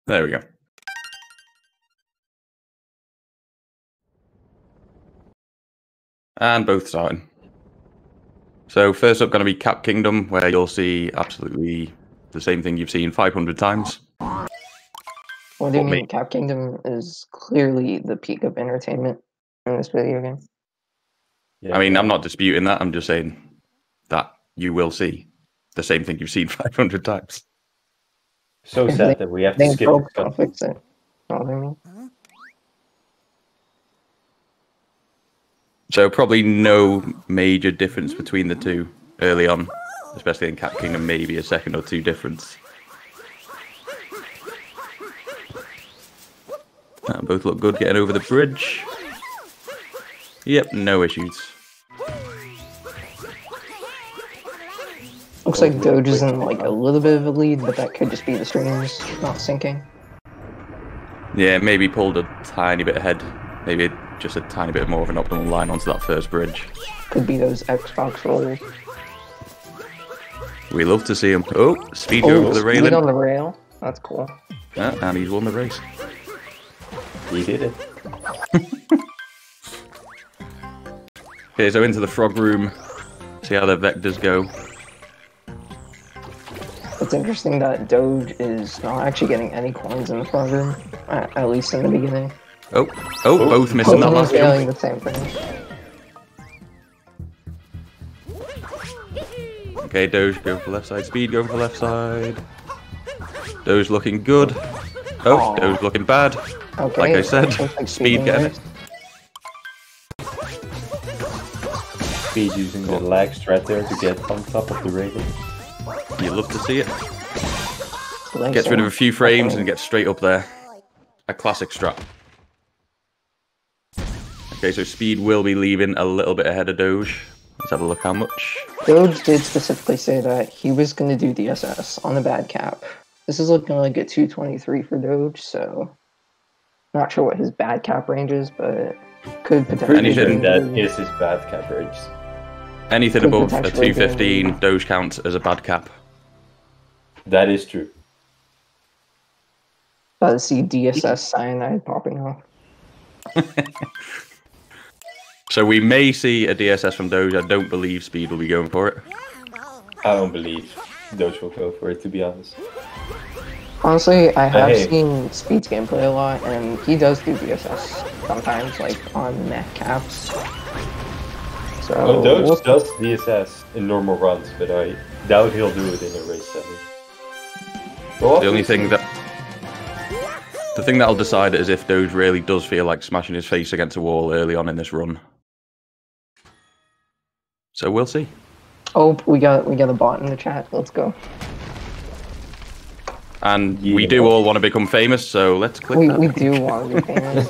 There we go. And both starting. So first up going to be Cap Kingdom, where you'll see absolutely the same thing you've seen 500 times. What do you mean? Cap Kingdom is clearly the peak of entertainment in this video game. Yeah, I mean, I'm not disputing that. I'm just saying that you will see the same thing you've seen 500 times. So sad that we have to skip it. I'll fix it. Know what I mean? So probably no major difference between the two early on, especially in Cap Kingdom, maybe a second or two difference. Both look good getting over the bridge. Yep, no issues. Looks like Doge is in like a little bit of a lead, but that could just be the streams not syncing. Yeah, maybe pulled a tiny bit ahead. Maybe just a tiny bit more of an optimal line onto that first bridge. Could be those Xbox rollers. We love to see him. Oh, speed go over the railing. Speed on the rail. That's cool. Yeah, and he's won the race. He did it. Okay, so into the frog room. See how the vectors go. It's interesting that Doge is not actually getting any coins in the frog room, at least in the beginning. Oh, both missing that last jump. The same thing. Okay, Doge go for left side, Speed go for left side. Doge looking good. Oh, Doge looking bad. Okay, like I said, Speed getting it. Speed using the lag strat there to get on top of the railing. You love to see it. Gets rid of a few frames and gets straight up there. A classic strat. Okay, so Speed will be leaving a little bit ahead of Doge. Let's have a look how much. Doge did specifically say that he was going to do DSS on the bad cap. This is looking like a 223 for Doge, so not sure what his bad cap range is, but could potentially. Anything that is his bad cap range. Anything above a 215, Doge counts as a bad cap. That is true. I see DSS cyanide popping off. So we may see a DSS from Doge. I don't believe Speed will be going for it. I don't believe Doge will go for it, to be honest. Honestly, I have seen Speed's gameplay a lot, and he does do DSS sometimes, like on mech caps. So Doge does DSS in normal runs, but I doubt he'll do it in a race setting. Well, the only thing that... The thing that'll decide it is if Doge really does feel like smashing his face against a wall early on in this run. So we'll see. Oh, we got a bot in the chat. Let's go. And we do all want to become famous, so let's click that. We do want to be famous.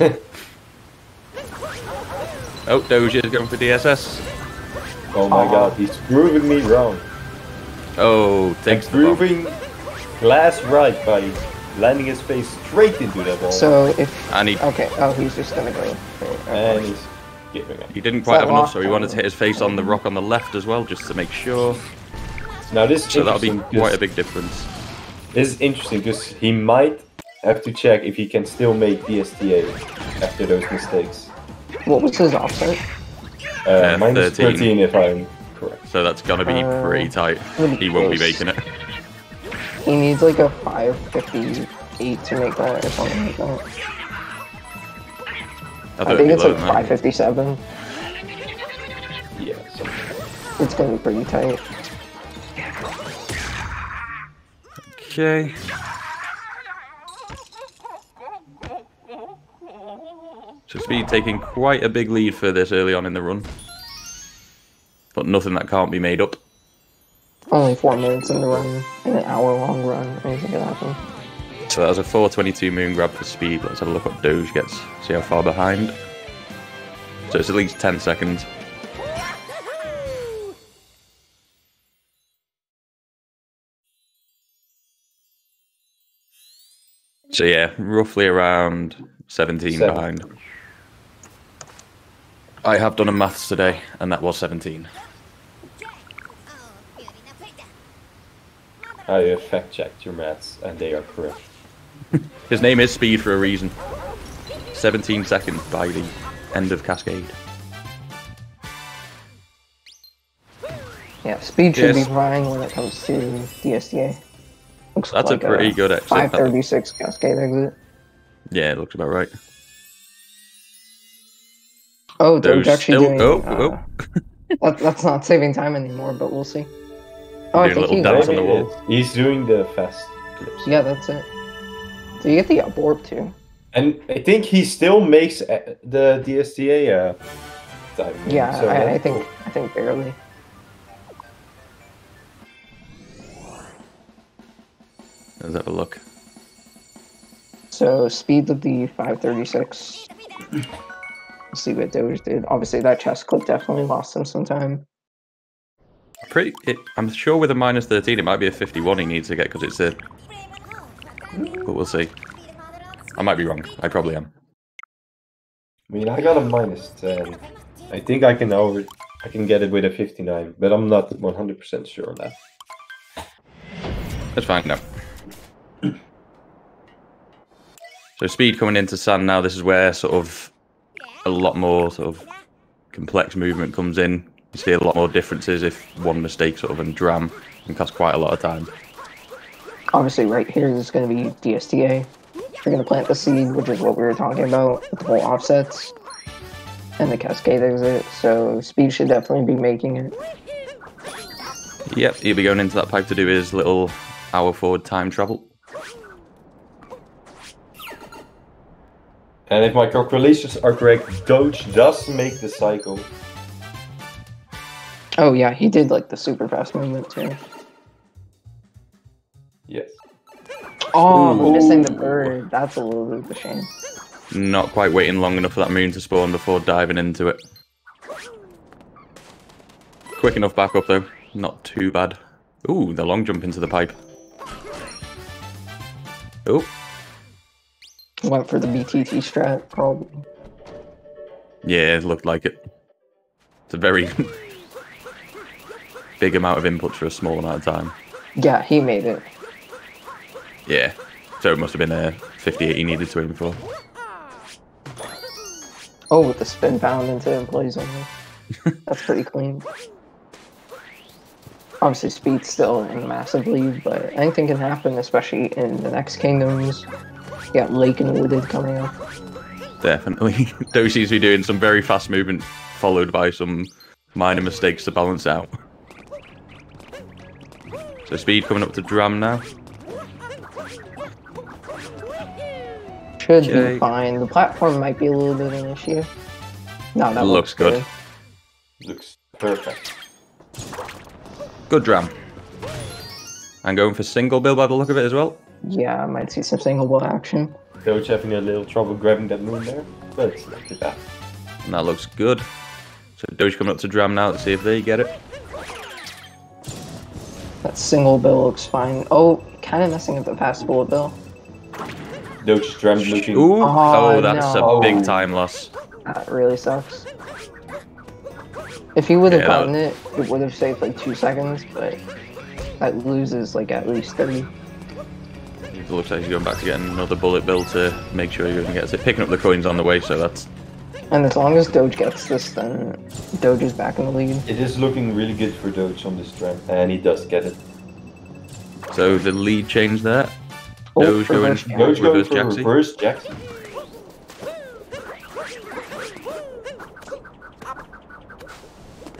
Oh, Doge is going for DSS. Oh my god, he's proving me wrong. Oh, takes proving glass right by landing his face straight into that wall. So if... And he... Okay, oh, he's just gonna go. And he's giving it. He didn't quite have enough, so he wanted to hit his face on the rock on the left as well, just to make sure. Now this so that'll be quite a big difference. This is interesting, because he might have to check if he can still make DSTA after those mistakes. What was his offset? Minus 13 if I'm correct. So that's gonna be pretty tight. He won't be making it. He needs like a 558 to make that or something like that. I think it's like 557. Yeah, it's gonna be pretty tight. Okay. So Speed taking quite a big lead for this early on in the run. But nothing that can't be made up. Only 4 minutes in the run, in an hour-long run, anything could happen. So that was a 422 moon grab for Speed. Let's have a look what Doge gets. See how far behind. So it's at least 10 seconds. So yeah, roughly around 17 behind. I have done a maths today, and that was 17. I fact checked your maths, and they are correct. His name is Speed for a reason. 17 seconds by the end of Cascade. Yeah, Speed should be fine when it comes to DSTA. Looks That's like a pretty good exit. 536 Cascade exit. Yeah, it looks about right. Oh, Doge actually doing... that's not saving time anymore, but we'll see. Oh, I think he dance on the wall. He's doing the fast clips. Yeah, that's it. So you get the up warp too. And I think he still makes the DSTA time. Yeah, so I think barely. Let's have a look. So Speed of the 536. Let's see what Doge did. Obviously, that chest clip definitely lost him some time. I'm sure with a minus 13, it might be a 51 he needs to get because it's a. But we'll see. I might be wrong. I probably am. I mean, I got a minus 10. I think I can get it with a 59, but I'm not 100% sure on that. Let's find out. So Speed coming into Sand now. This is where sort of a lot more sort of complex movement comes in. You see a lot more differences if one mistake sort of and Dram can cost quite a lot of time. Obviously, right here is going to be DSTA. You're going to plant the seed, which is what we were talking about with the whole offsets and the Cascade exit. So Speed should definitely be making it. Yep, he'll be going into that pipe to do his little hour forward time travel. And if my calculations are correct, Doge does make the cycle. Oh yeah, he did like the super fast movement too. Yes. Oh, I'm missing the bird. That's a little bit of a shame. Not quite waiting long enough for that moon to spawn before diving into it. Quick enough back up though. Not too bad. Ooh, the long jump into the pipe. Oh. Went for the BTT strat, probably. Yeah, it looked like it. It's a very big amount of input for a small amount of time. Yeah, he made it. Yeah, so it must have been a 58 he needed to aim for. Oh, with the spin pound into employees only. That's pretty clean. Obviously, Speed's still in a massive lead, but anything can happen, especially in the next kingdoms. You got Lake and Wooded coming up. Definitely. Doge seems to be doing some very fast movement, followed by some minor mistakes to balance out. So Speed coming up to Dram now. Should be fine. The platform might be a little bit of an issue. No, that looks good. Looks perfect. Good Dram. And going for single build by the look of it as well. Yeah, I might see some single ball action. Doge having a little trouble grabbing that moon there, but it's not too bad. And that looks good. So Doge coming up to Dram now to see if they get it. That single bill looks fine. Oh, kind of messing up the fast bullet bill. Doge's Dram looking. Ooh, oh, that's no. a big time loss. That really sucks. If he would have gotten it, it would have saved like 2 seconds, but that loses like at least 30. It looks like he's going back to getting another bullet bill to make sure he gets it. Picking up the coins on the way, so that's... And as long as Doge gets this, then Doge is back in the lead. It is looking really good for Doge on this Dram, and he does get it. So the lead change there. Oh, Doge going for reverse Jackson.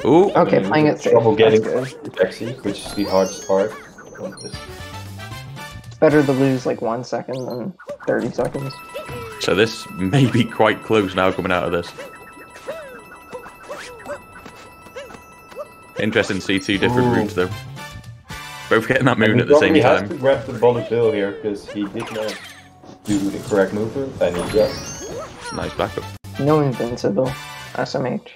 Ooh. Okay, playing it safe. Trouble getting good. Jackson, which is the hardest part. It's better to lose like 1 second than 30 seconds. So this may be quite close now coming out of this. Interesting to see two different routes though. Both getting that moon at the same time. He has to grab the bullet bill here because he did not do the correct movement, and he just... Nice backup. No invincible. SMH.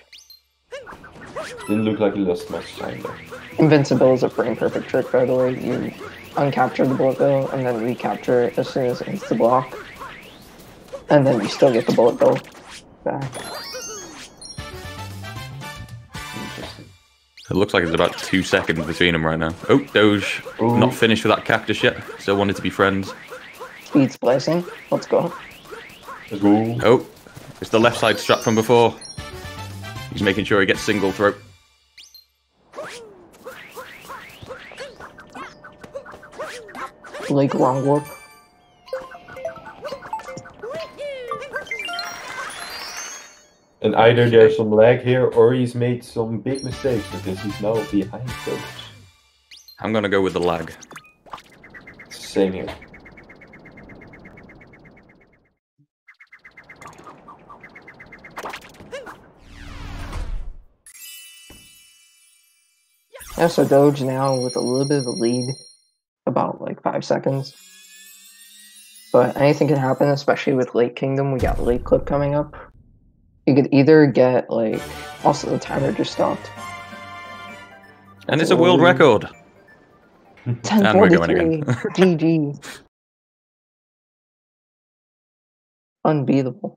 Didn't look like he lost much time though. Invincible is a frame perfect trick, by the way. You uncapture the bullet bill and then recapture it as soon as it hits the block. And then you still get the bullet bill back. Interesting. It looks like there's about 2 seconds between them right now. Oh, Doge. Ooh. Not finished with that cactus yet. Still wanted to be friends. Speed splicing. Let's go. Let's go. Oh, it's the left side strap from before. He's making sure he gets single throw. Like wrong warp. And either there's some lag here, or he's made some big mistakes because he's now behind Doge. I'm gonna go with the lag. Same here. Yeah, so Doge now with a little bit of a lead, about like 5 seconds. But anything can happen, especially with Late Kingdom. We got Late Clip coming up. You could either get like, also the timer just stopped. And it's a world record. 10:43. And we're going again. GG. Unbeatable.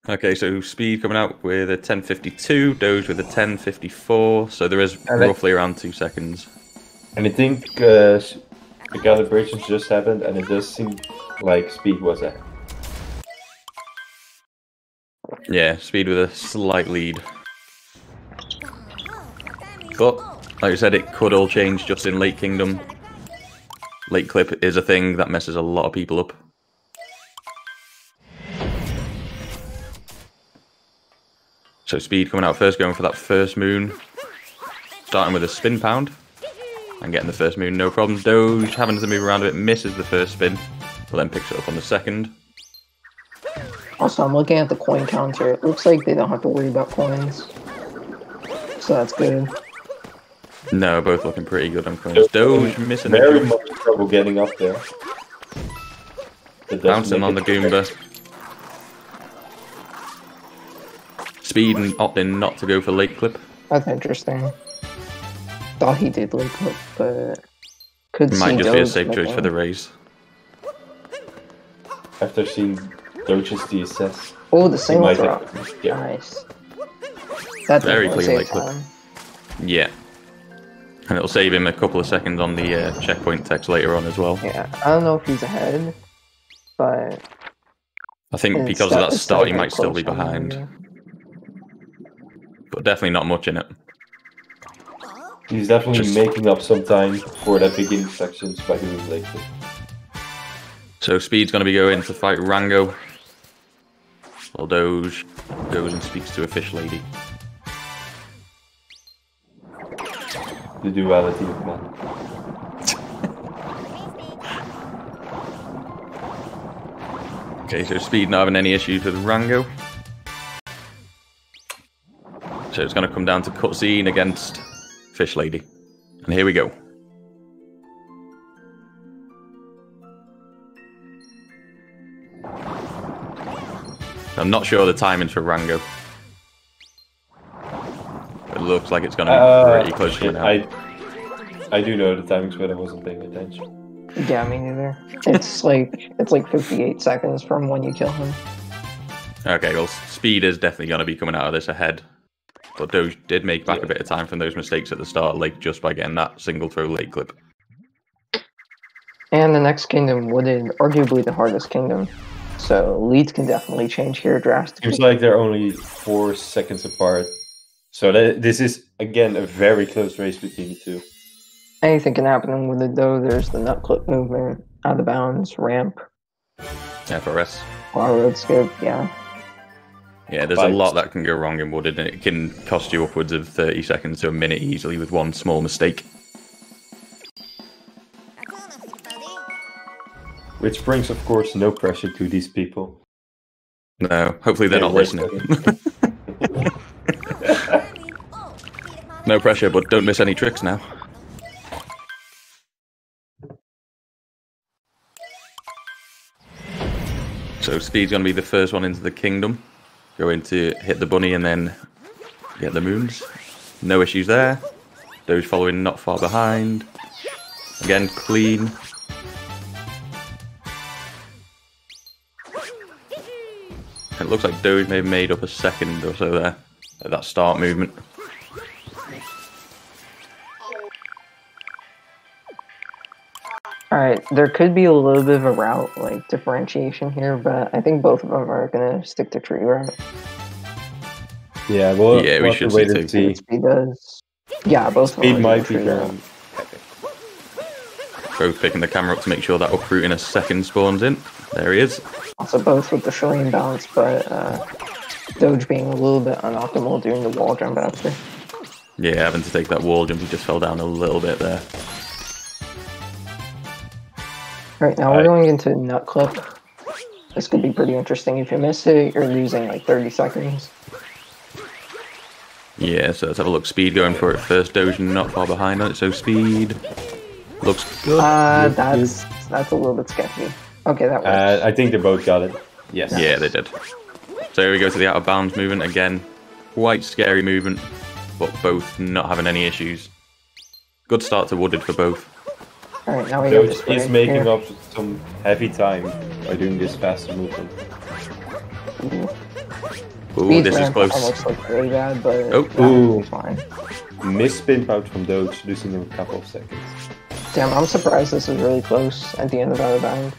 Okay, so Speed coming out with a 10:52, Doge with a 10:54, so there is roughly around 2 seconds. And I think the calibrations just happened, and it does seem like Speed was ahead. Yeah, Speed with a slight lead. But, like I said, it could all change just in Late Kingdom. Late Clip is a thing that messes a lot of people up. So Speed coming out first, going for that first moon. Starting with a spin pound. And getting the first moon, no problem. Doge having to move around a bit, misses the first spin. But then picks it up on the second. Also, I'm looking at the coin counter. It looks like they don't have to worry about coins. So that's good. No, both looking pretty good on coins. Doge missing the very jump. much trouble getting up there. Bouncing on the Goomba. Speed and opting not to go for Late Clip. That's interesting. Thought he did Late Clip, but could see Might just be a Doge safe choice making- for the race. After seeing Doge's DSS. Oh, the single might drop. have- yeah. Nice. That Very definitely clean saved Late Clip. time. Yeah. And it'll save him a couple of seconds on the checkpoint text later on as well. Yeah, I don't know if he's ahead, but I think it's because of that it's start, he very might still be close on behind. there. But definitely not much in it. He's definitely Just- making up some time for that beginning sections by doing Late Clip. So Speed's going to be going to fight Rango. While Doge goes and speaks to a fish lady. The duality of man. Okay, so Speed not having any issues with Rango. So it's going to come down to cutscene against Fish Lady. And here we go. I'm not sure the timings for Rango. It looks like it's going to be pretty close to it now. I do know the timings, but I wasn't paying attention. Yeah, me neither. It's like 58 seconds from when you kill him. Okay, well, Speed is definitely going to be coming out of this ahead. But Doge did make back a bit of time from those mistakes at the start, like just by getting that single throw Late Clip. And the next kingdom wooded, arguably the hardest kingdom. So leads can definitely change here drastically. Seems like they're only 4 seconds apart. So this is, again, a very close race between the two. Anything can happen in wooded though. There's the nut clip movement, out of bounds, ramp, FRS. or road skip, yeah. Yeah, there's a lot that can go wrong in Wooded, and it can cost you upwards of 30 seconds to a minute easily with one small mistake. Which brings, of course, no pressure to these people. No, hopefully they're not listening. No pressure, but don't miss any tricks now. So Speed's going to be the first one into the kingdom. Going to hit the bunny and then get the moons. No issues there. Doge following not far behind. Again, clean. It looks like Doge may have made up a second or so there at that start movement. there could be a little bit of a route like differentiation here, but I think both of them are gonna stick to tree route. Yeah, well, Yeah, we should wait see and too. see. Speed does. Yeah, both of them Speed are might be tree route. going. Both picking the camera up to make sure that uproot in a second spawns in. There he is. Also both with the Shrillian bounce, but Doge being a little bit unoptimal doing the wall jump after. Yeah, having to take that wall jump, he just fell down a little bit there. Alright, now we're going into Nut Clip. This could be pretty interesting. If you miss it, you're losing like 30 seconds. Yeah, so let's have a look. Speed going for it first. Doge not far behind on it, so Speed looks good. That's a little bit sketchy. Okay, that works. I think they both got it. Yes. Yeah, they did. So here we go to the out of bounds movement again. Quite scary movement, but both not having any issues. Good start to wooded for both. Alright, now we go Doge is making up some heavy time by doing this faster movement. Ooh, this is close. Almost looked really bad, but Ooh. it's fine. Missed spin pouch from Doge, losing him a couple of seconds. Damn, I'm surprised this was really close at the end of out of bounds.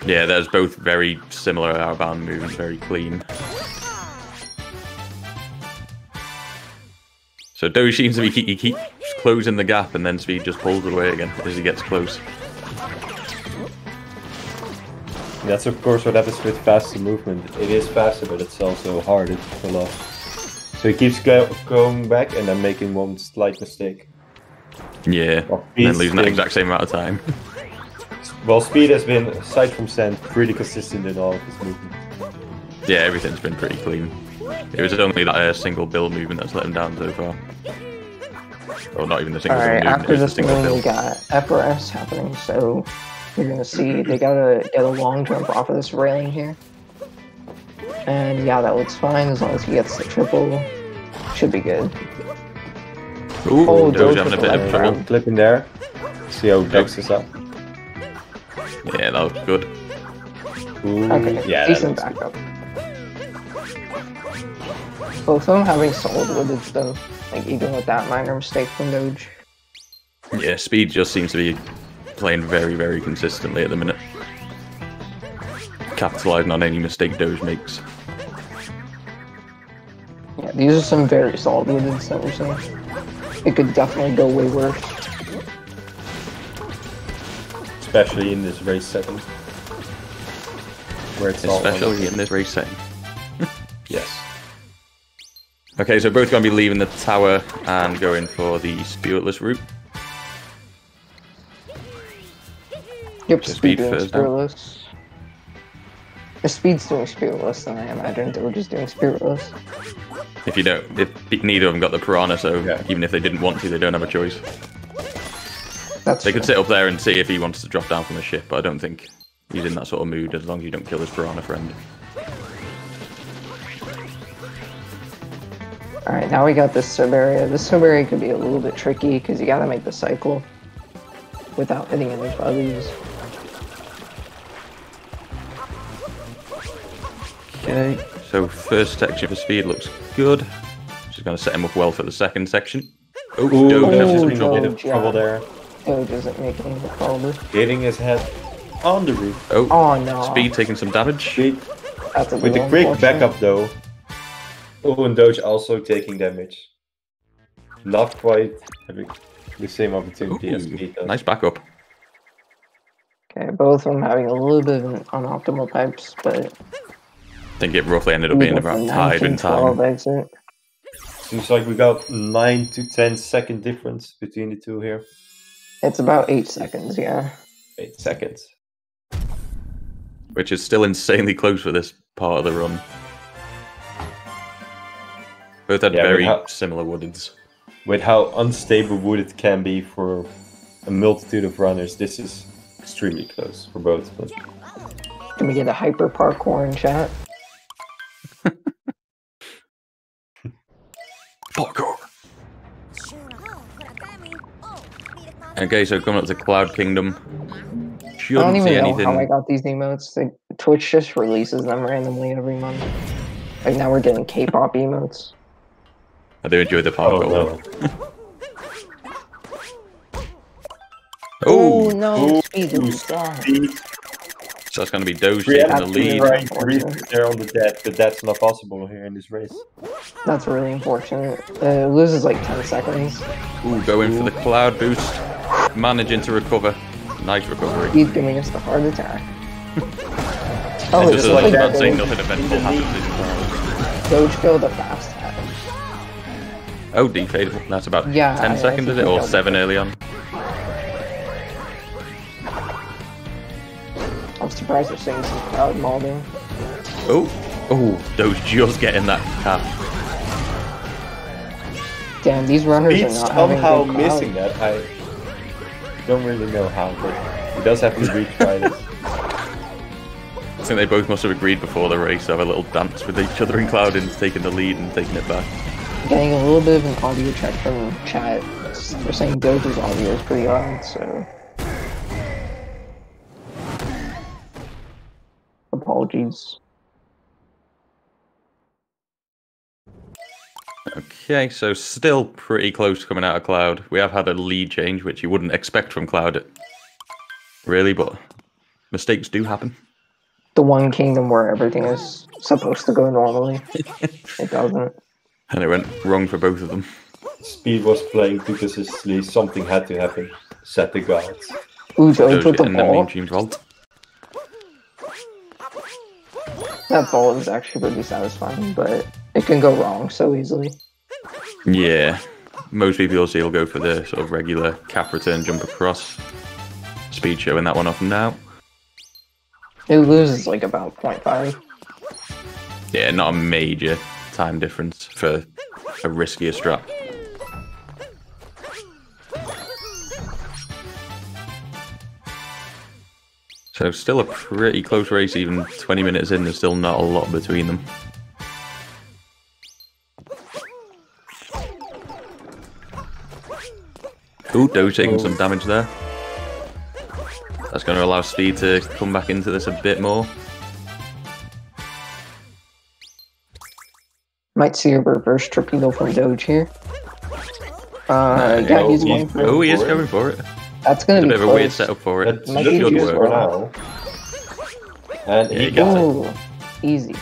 Yeah, there's both very similar out of bound movement, very clean. So Doge seems to be he keeps closing the gap, and then Speed just pulls it away again as he gets close. That's of course what happens with faster movement. It is faster, but it's also harder to pull off. So he keeps going back and then making one slight mistake. Yeah, Well, and then losing that exact same amount of time. Well, Speed has been, aside from Sand, pretty consistent in all of his movement. Yeah, everything's been pretty clean. It was only that single build movement that's let him down so far. Or not even the single build Alright, movement, after it was the this single one, we build. got FRS happening, so you're gonna see they gotta get a long jump off of this railing here. And yeah, that looks fine as long as he gets the triple. Should be good. Ooh, Oh, Doge Doge having a with bit the of leg trouble. Clip in there. See how he backs this up. Yeah, that was good. Ooh, Okay, yeah, decent that looks backup. Both of them having solid wooded though, like even with that minor mistake from Doge. Yeah, Speed just seems to be playing very, very consistently at the minute. Capitalising on any mistake Doge makes. Yeah, these are some very solid woodeds that we're seeing. It could definitely go way worse. especially in this race setting. Where it's all Especially in this race setting. Yes. Okay, so both going to be leaving the tower and going for the spiritless route. Yep, So Speed Speed doing first down. Spiritless. If Speed's doing Spiritless, then I imagine they were just doing Spiritless. If you don't, if neither of them got the piranha, so Yeah. even if they didn't want to, they don't have a choice. That's They could sit up there and see if he wants to drop down from the ship, but I don't think he's in that sort of mood as long as you don't kill his piranha friend. Alright, now we got this sub area. This sub area could be a little bit tricky because you gotta make the cycle without hitting any buggies. Okay, so first section for Speed looks good. Just going to set him up well for the second section. Oh, Doge has Ooh, some trouble. Bit of Doge, yeah. trouble there. Doge isn't making it probably. Hitting his head on the roof. Oh, Oh no. Speed taking some damage. Speed That's a with the little quick unfortunate. backup though. Oh, and Doge also taking damage. Not quite having the same opportunity as Speed Ooh, does. nice backup. Okay, both of them having a little bit of unoptimal types, but I think it roughly ended up being about tied in time. 19-12 exit. Seems like we got 9 to 10 second difference between the two here. It's about 8 seconds, yeah. 8 seconds. Which is still insanely close for this part of the run. Both had Yeah, very but similar woodeds. With how unstable wood it can be for a multitude of runners, this is extremely close for both of them. Can we get a hyper parkour in chat? Parkour. Okay, so coming up to Cloud Kingdom. I don't Shouldn't even see know anything. how I got these emotes. Twitch just releases them randomly every month. Like now we're getting K-pop emotes. I do enjoy the Oh parkour. no. Oh Oh, no, Ooh, Speed is dead. Speed. so that's going to be Doge Yeah, taking the Absolutely lead. right. Trying to reach there on the dead, but that's not possible here in this race. That's really unfortunate. It loses like 10 seconds. Ooh, going for the cloud boost. Managing to recover. Nice recovery. Speed giving us the heart attack. Oh, And it's just just like like about saying Doge, nothing eventful happens. Doge go the fast hat. Oh, defade. That's about Yeah, 10 I seconds, is think it? we Or got 7 it. early on? I'm surprised they're seeing some crowd molding. Oh, Doge just getting that cap. Damn, these runners Speed are not having somehow good crowd. missing that. I don't really know how, but he does have to retry this. I think they both must have agreed before the race to have a little dance with each other in Cloud and taking the lead and taking it back. Getting a little bit of an audio check from chat. They're saying Doge's audio is pretty loud, so apologies. Okay, so still pretty close coming out of Cloud. We have had a lead change, which you wouldn't expect from Cloud, really, but mistakes do happen. The one kingdom where everything is supposed to go normally. It doesn't. And it went wrong for both of them. Speed was playing Pegasusly, something had to happen. Set the gods. Ooh, Doge with the getting the ball. Mean Dream Vault. That ball is actually pretty satisfying, but it can go wrong so easily. Yeah, most people you'll see will go for the sort of regular cap return jump across. Speed showing that one off now. It loses like about 0.5. Yeah, not a major time difference for a riskier strat. So still a pretty close race, even 20 minutes in, there's still not a lot between them. Ooh, Doge taking some damage there. That's going to allow Speed to come back into this a bit more. Might see a reverse torpedo from Doge here. Yeah, he's going for it. Oh, he is going for it. That's gonna It's a be bit of a close. weird setup for it. That Might should be be too good for slow. now. And he got it. Ooh, easy.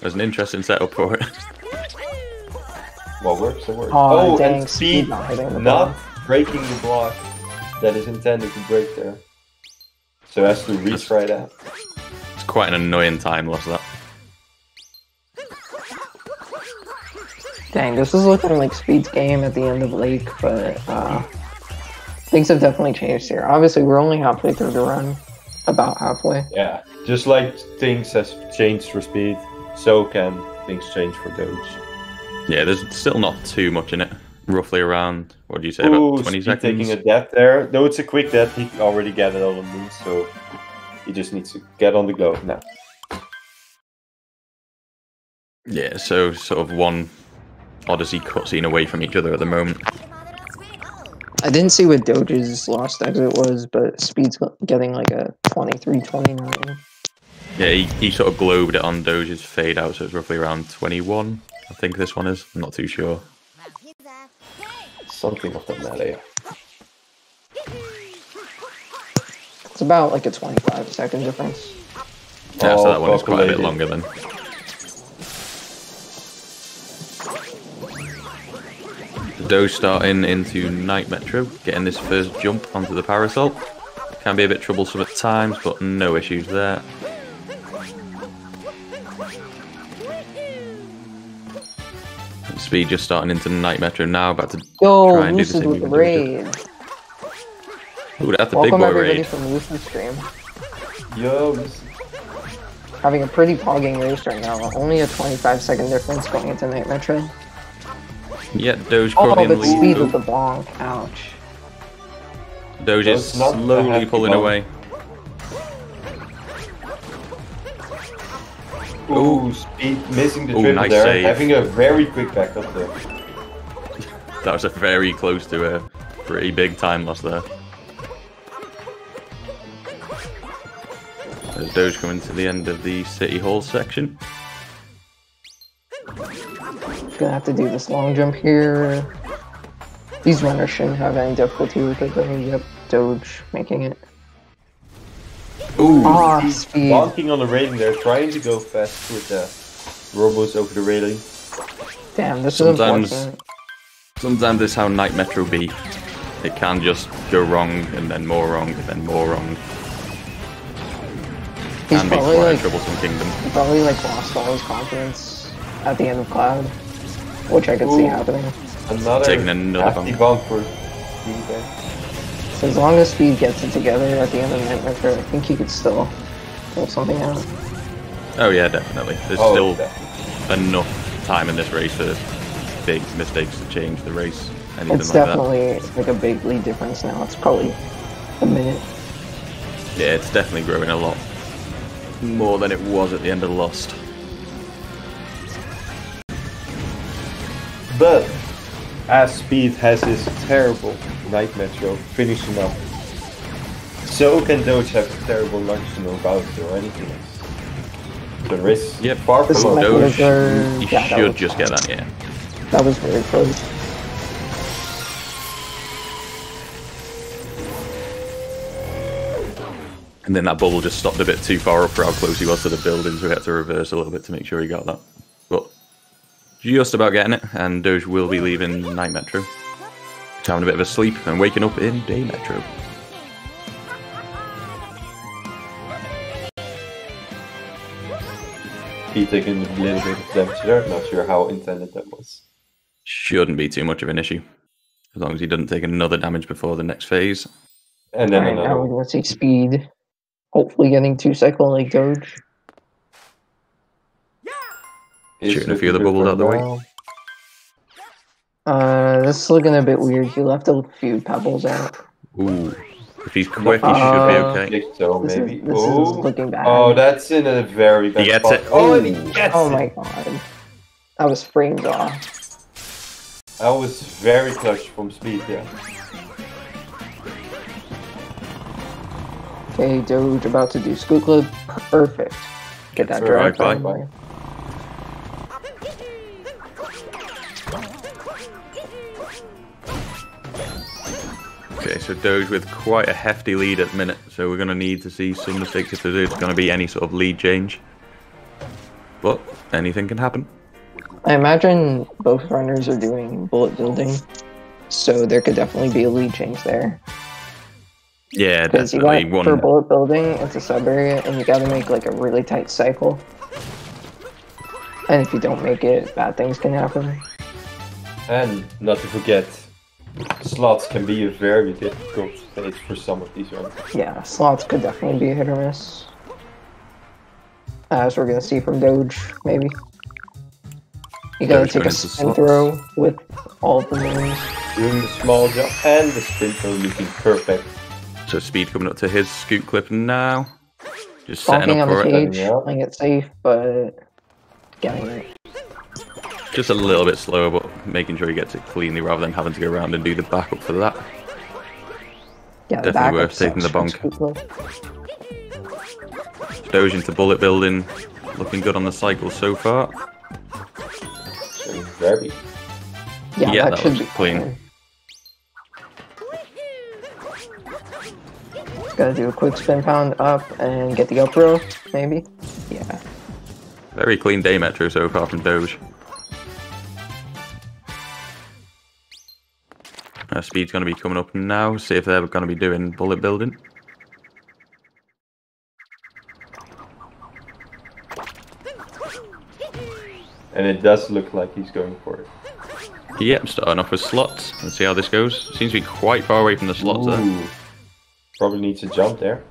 There's an interesting setup for it. What works, it works. Aw, dang, and Speed Speed not hitting the not ball. breaking the block that is intended to break there. So has to retry that. It's quite an annoying time loss, that. Dang, this is looking like Speed's game at the end of Lake, but things have definitely changed here. Obviously, we're only halfway through the run. About halfway. Yeah, just like things has changed for Speed, so can things change for Doge. Yeah, there's still not too much in it. Roughly around, what do you say, Ooh, about 20 Speed seconds? taking a death there. Though it's a quick death, he already got it on the move, so he just needs to get on the go now. Yeah, so sort of one Odyssey cutscene away from each other at the moment. I didn't see what Doge's lost exit was, but Speed's getting like a 23, 29. Yeah, he sort of globed it on Doge's fade out, so it's roughly around 21. I think this one is. I'm not too sure. Something of that matter, yeah. It's about like a 25-second difference. Yeah, so that one is quite a bit calculated. longer then. Doge starting into Night Metro, getting this first jump onto the Parasol. Can be a bit troublesome at times, but no issues there. Speed just starting into Night Metro now, about to Yo, try and do the Lucid same with the move. raid. Ooh, that's the big Welcome boy everybody raid. from Lucid Stream. Yo, this Having a pretty pogging race right now. Only a 25-second difference going into Night Metro. Yeah, Doge Oh, currently in the but Speed with lead. the bonk. Ouch. Doge is It's not a slowly happy pulling bump. away. Ooh, Speed missing the Ooh, triple nice there, save. having a very quick backup there. That was a very close to a pretty big time loss there. There's Doge coming to the end of the City Hall section. Gonna have to do this long jump here. These runners shouldn't have any difficulty with it though. Yep, Doge making it. Ooh. Ah, speed. Bonking on the railing there, trying to go fast with the robos over the railing. Damn, this is Sometimes unfortunate. this is how Night Metro be. It can just go wrong, and then more wrong, and then more wrong. He's Can be probably quite a like, troublesome kingdom. he probably like lost all his confidence at the end of Cloud, which I could see Ooh. happening. Another Taking another hefty bonk. bonk for Speed there. So as long as Speed gets it together at the end of Night Metro, I think he could still pull something out. Oh yeah, definitely. There's Oh, still definitely. enough time in this race for big mistakes to change the race. Anything It's like definitely like a big lead difference now. It's probably a minute. that. Yeah, it's definitely growing a lot more than it was at the end of Lost. But as Speed has his terrible Night Metro finishing up, so can Doge have a terrible lunch to know about it or anything else. The race Yep. far This from is over. like- Doge, you Yeah, that should was just fine. get that, yeah. That was very close. And then that bubble just stopped a bit too far up for how close he was to the building, so he had to reverse a little bit to make sure he got that. But just about getting it, and Doge will be leaving Night Metro. He's having a bit of a sleep and waking up in Day Metro. He taking a little bit of damage there. Not sure how intended that was. Shouldn't be too much of an issue, as long as he doesn't take another damage before the next phase. And then Alright, now another we're one. gonna see Speed. Hopefully getting 2-cycle like Doge. Is Shooting a few of the looking bubbles good out of the way. now. This is looking a bit weird. He left a few pebbles out. Ooh. If he's quick, he should be I okay. think so, This maybe. is Oh, looking bad. oh, that's in a very bad He gets spot. it. Oh, and he Ooh. gets Oh it. my god. That was frames off. That was very clutch from Speed, yeah. Okay, Doge about to do Scoot Club. Perfect. Get that Alright, drive bye. by. Okay, so Doge with quite a hefty lead at the minute, so we're going to need to see some mistakes if there's going to be any sort of lead change. But anything can happen. I imagine both runners are doing bullet building, so there could definitely be a lead change there. Yeah, Because you definitely. got, for One. bullet building, it's a sub area, and you gotta make like a really tight cycle. And if you don't make it, bad things can happen. And not to forget, slots can be a very difficult stage for some of these ones. Yeah, slots could definitely be a hit or miss. As we're gonna see from Doge, maybe. You gotta Doge take going a into spin slots. throw with all of the moves. Doing the small jump and the spin throw looking perfect. So Speed coming up to his scoot clip now. Just setting Bonking up on for the it. cage, Yeah. playing it safe, but getting it. Just a little bit slower, but making sure he gets it cleanly rather than having to go around and do the backup for that. Yeah, the Definitely backup worth taking sucks the from bonk. Scoot Club. Doge into bullet building. Looking good on the cycle so far. So very. Yeah, that that should was be clean. fine. Gotta do a quick spin pound up and get the up row, maybe? Yeah. Very clean day metro so far from Doge. Speed's going to be coming up now. See if they're going to be doing bullet building. And it does look like he's going for it. Yep, starting off with slots. Let's see how this goes. Seems to be quite far away from the slots there. Ooh. Probably needs a jump there.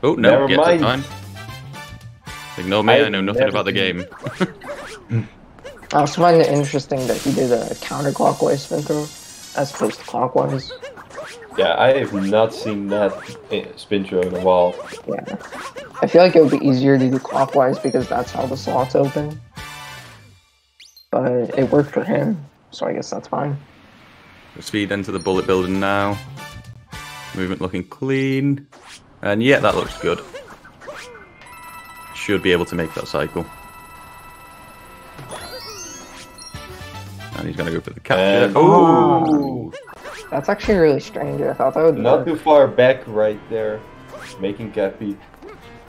Oh, no, Never gets it mind. fine. Ignore me, I know nothing never about the do. game. I also find it interesting that he did a counterclockwise spin throw as opposed to clockwise. Yeah, I have not seen that spin throw in a while. Yeah. I feel like it would be easier to do clockwise because that's how the slots open. But it worked for him, so I guess that's fine. Speed into the bullet building now. Movement looking clean. And yeah, that looks good. Should be able to make that cycle. And he's going to go for the capture. Ooh! That's actually really strange. I thought that would Not too far back right there. Making Cappy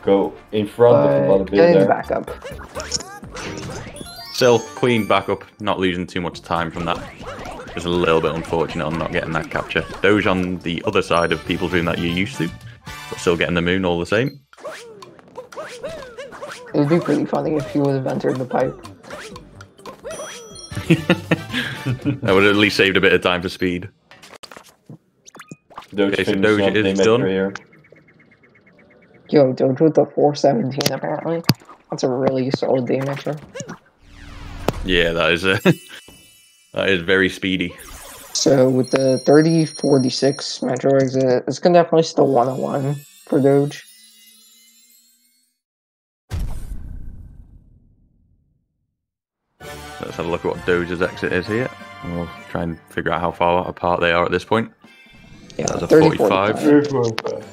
go in front of a lot of getting the there. back up. Still, clean backup, not losing too much time from that. Just a little bit unfortunate on not getting that capture. Doge on the other side of people's room that you're used to, but still getting the moon all the same. It would be pretty funny if he would have entered the pipe. That would have at least saved a bit of time for speed. Doge Okay, so Doge is done. Here. Yo, Doge with the 417 apparently. That's a really solid day metro. Yeah, that is that is very speedy. So with the 3046 metro exit, it's gonna definitely still 101 for Doge. Let's have a look at what Doge's exit is here. And we'll try and figure out how far apart they are at this point. Yeah, That's a 30, 45. 45.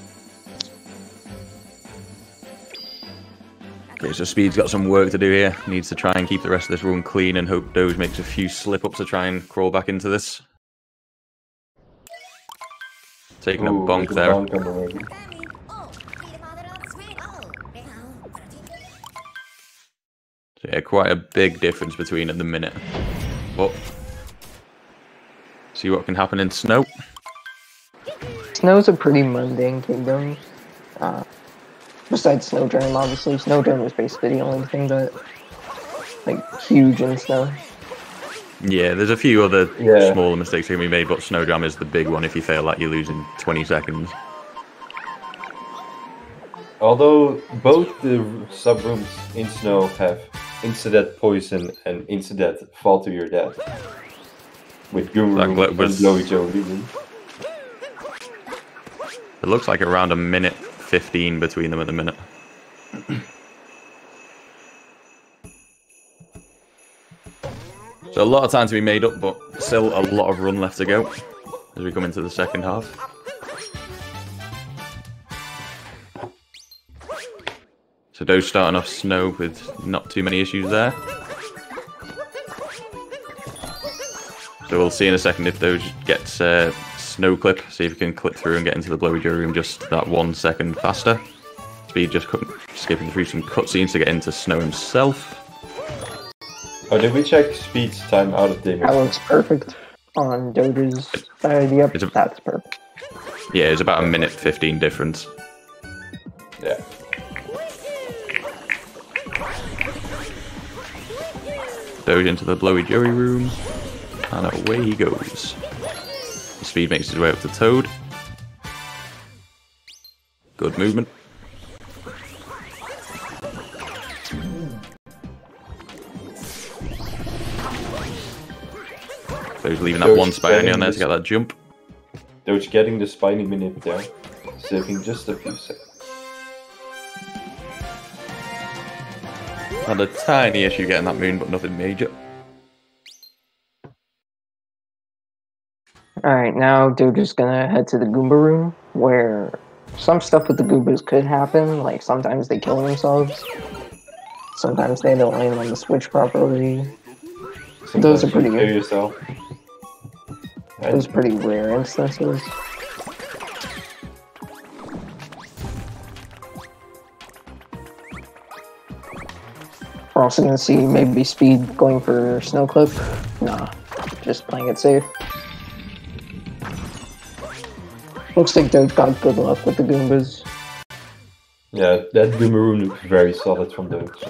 Okay, so Speed's got some work to do here. Needs to try and keep the rest of this run clean and hope Doge makes a few slip-ups to try and crawl back into this. Taking a bonk there. Bonk on the way. So yeah, quite a big difference between at the minute. But see what can happen in snow. Snow's a pretty mundane kingdom. Besides Snowdrome, obviously. Snowdrome is basically the only thing that, like, huge in snow. Yeah, there's a few other smaller mistakes that can be made, but Snowdram is the big one. If you fail that, you're losing 20 seconds. Although both the sub-rooms in snow have insta-death poison and insta-death fall to your death. With Guru and Blowy Joe. It looks like around a minute 15 between them at the minute. So a lot of time to be made up, but still a lot of run left to go as we come into the second half. So Doge starting off snow with not too many issues there. So we'll see in a second if Doge gets snow clip, see if he can clip through and get into the Blowy Joe room just that 1 second faster. Speed just skipping through some cutscenes to get into snow himself. Oh, did we check Speed's time out of damage? That looks perfect on Doge's side. Yep, that's perfect. Yeah, it's about a minute 15 difference. Yeah. Doge into the Blowy Joey room, and away he goes. Speed makes his way up to Toad. Good movement. So he's leaving that one spine on there to get that jump. Doge getting the spiny manip there, saving just a few seconds. Had a tiny issue getting that moon, but nothing major. Alright, now Doge is gonna head to the Goomba room, where some stuff with the Goombas could happen, like sometimes they kill themselves, sometimes they don't land on the switch properly. Those are pretty good. Those are pretty rare instances. We're also gonna see maybe Speed going for Snow Clip. Nah, just playing it safe. Looks like Doge got good luck with the Goombas. Yeah, that Goomba room looks very solid from Doge.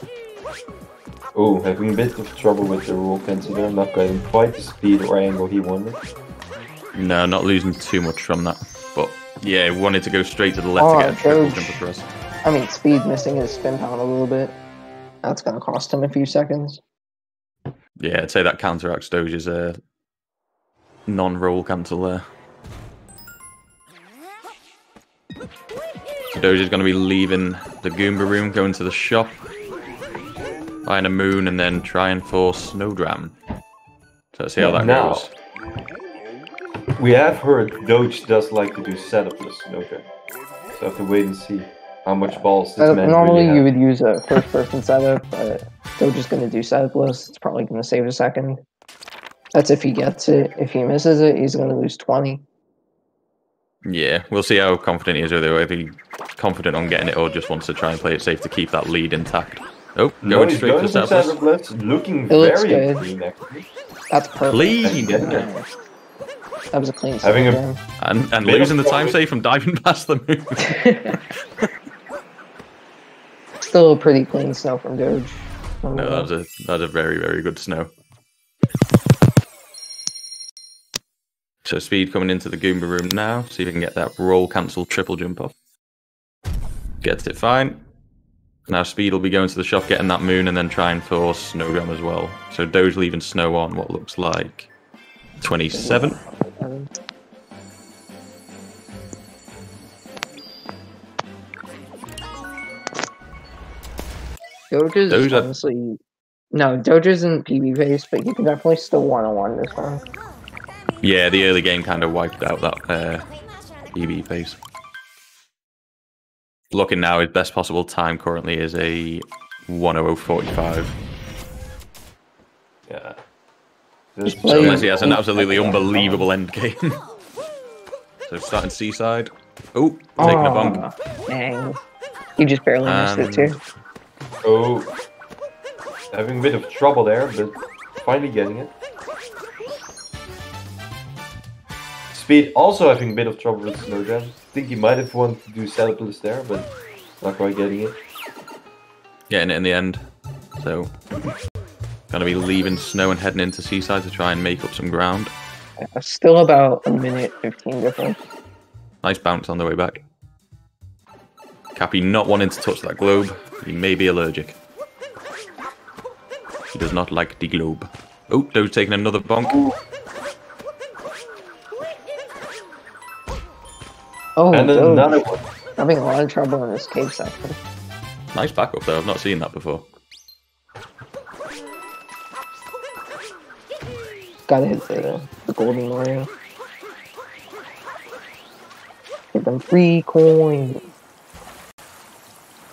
Oh, having a bit of trouble with the roll cancel there, not getting quite the speed or angle he wanted. No, not losing too much from that. But yeah, wanted to go straight to the left to get a triple jump across. I mean, Speed missing his spin pound a little bit. That's going to cost him a few seconds. Yeah, I'd say that counteracts Doge's non-roll cancel there. Doge is going to be leaving the Goomba room, going to the shop, buying a moon, and then trying for Snowdram. So let's see how that goes. We have heard Doge does like to do setupless Snowdram. So I have to wait and see how much balls this man normally really you would use a first-person setup, but Doge is going to do setupless. It's probably going to save a second. That's if he gets it. If he misses it, he's going to lose 20. Yeah, we'll see how confident he is, whether he's confident on getting it or just wants to try and play it safe to keep that lead intact. Oh, going he's straight going for to setup. Blitz, looking looks very good. clean, actually. That's perfect. Clean! Yeah. That was a clean Having a- game. And losing the time save from diving past the moon. Still a pretty clean snow from Doge. No, that was a very, very good snow. So Speed coming into the Goomba room now. See if we can get that roll cancel triple jump off. Gets it fine. Now Speed will be going to the shop, getting that moon, and then trying for snow jam as well. So Doge leaving snow on what looks like 27. Doge is honestly... No, Doge isn't PB based, but you can definitely still 1-on-1 this one. Yeah, the early game kind of wiped out that PB phase. Looking now, his best possible time currently is a 1:00:45. Yeah. So unless he has an absolutely unbelievable end game. So starting seaside. Oh, taking a bump. Dang. You just barely missed it too. Oh. Having a bit of trouble there, but finally getting it. Speed also having a bit of trouble with snow jams. I think he might have wanted to do setup list there, but not quite getting it. Getting it in the end. So, gonna be leaving snow and heading into seaside to try and make up some ground. Yeah, still about a minute 15 difference. Nice bounce on the way back. Cappy not wanting to touch that globe. He may be allergic. He does not like the globe. Oh, Doge taking another bonk. Oh, and Doge. another one. Having a lot of trouble in this cave section. Nice backup though, I've not seen that before. Gotta hit the golden ring. Get them free coins.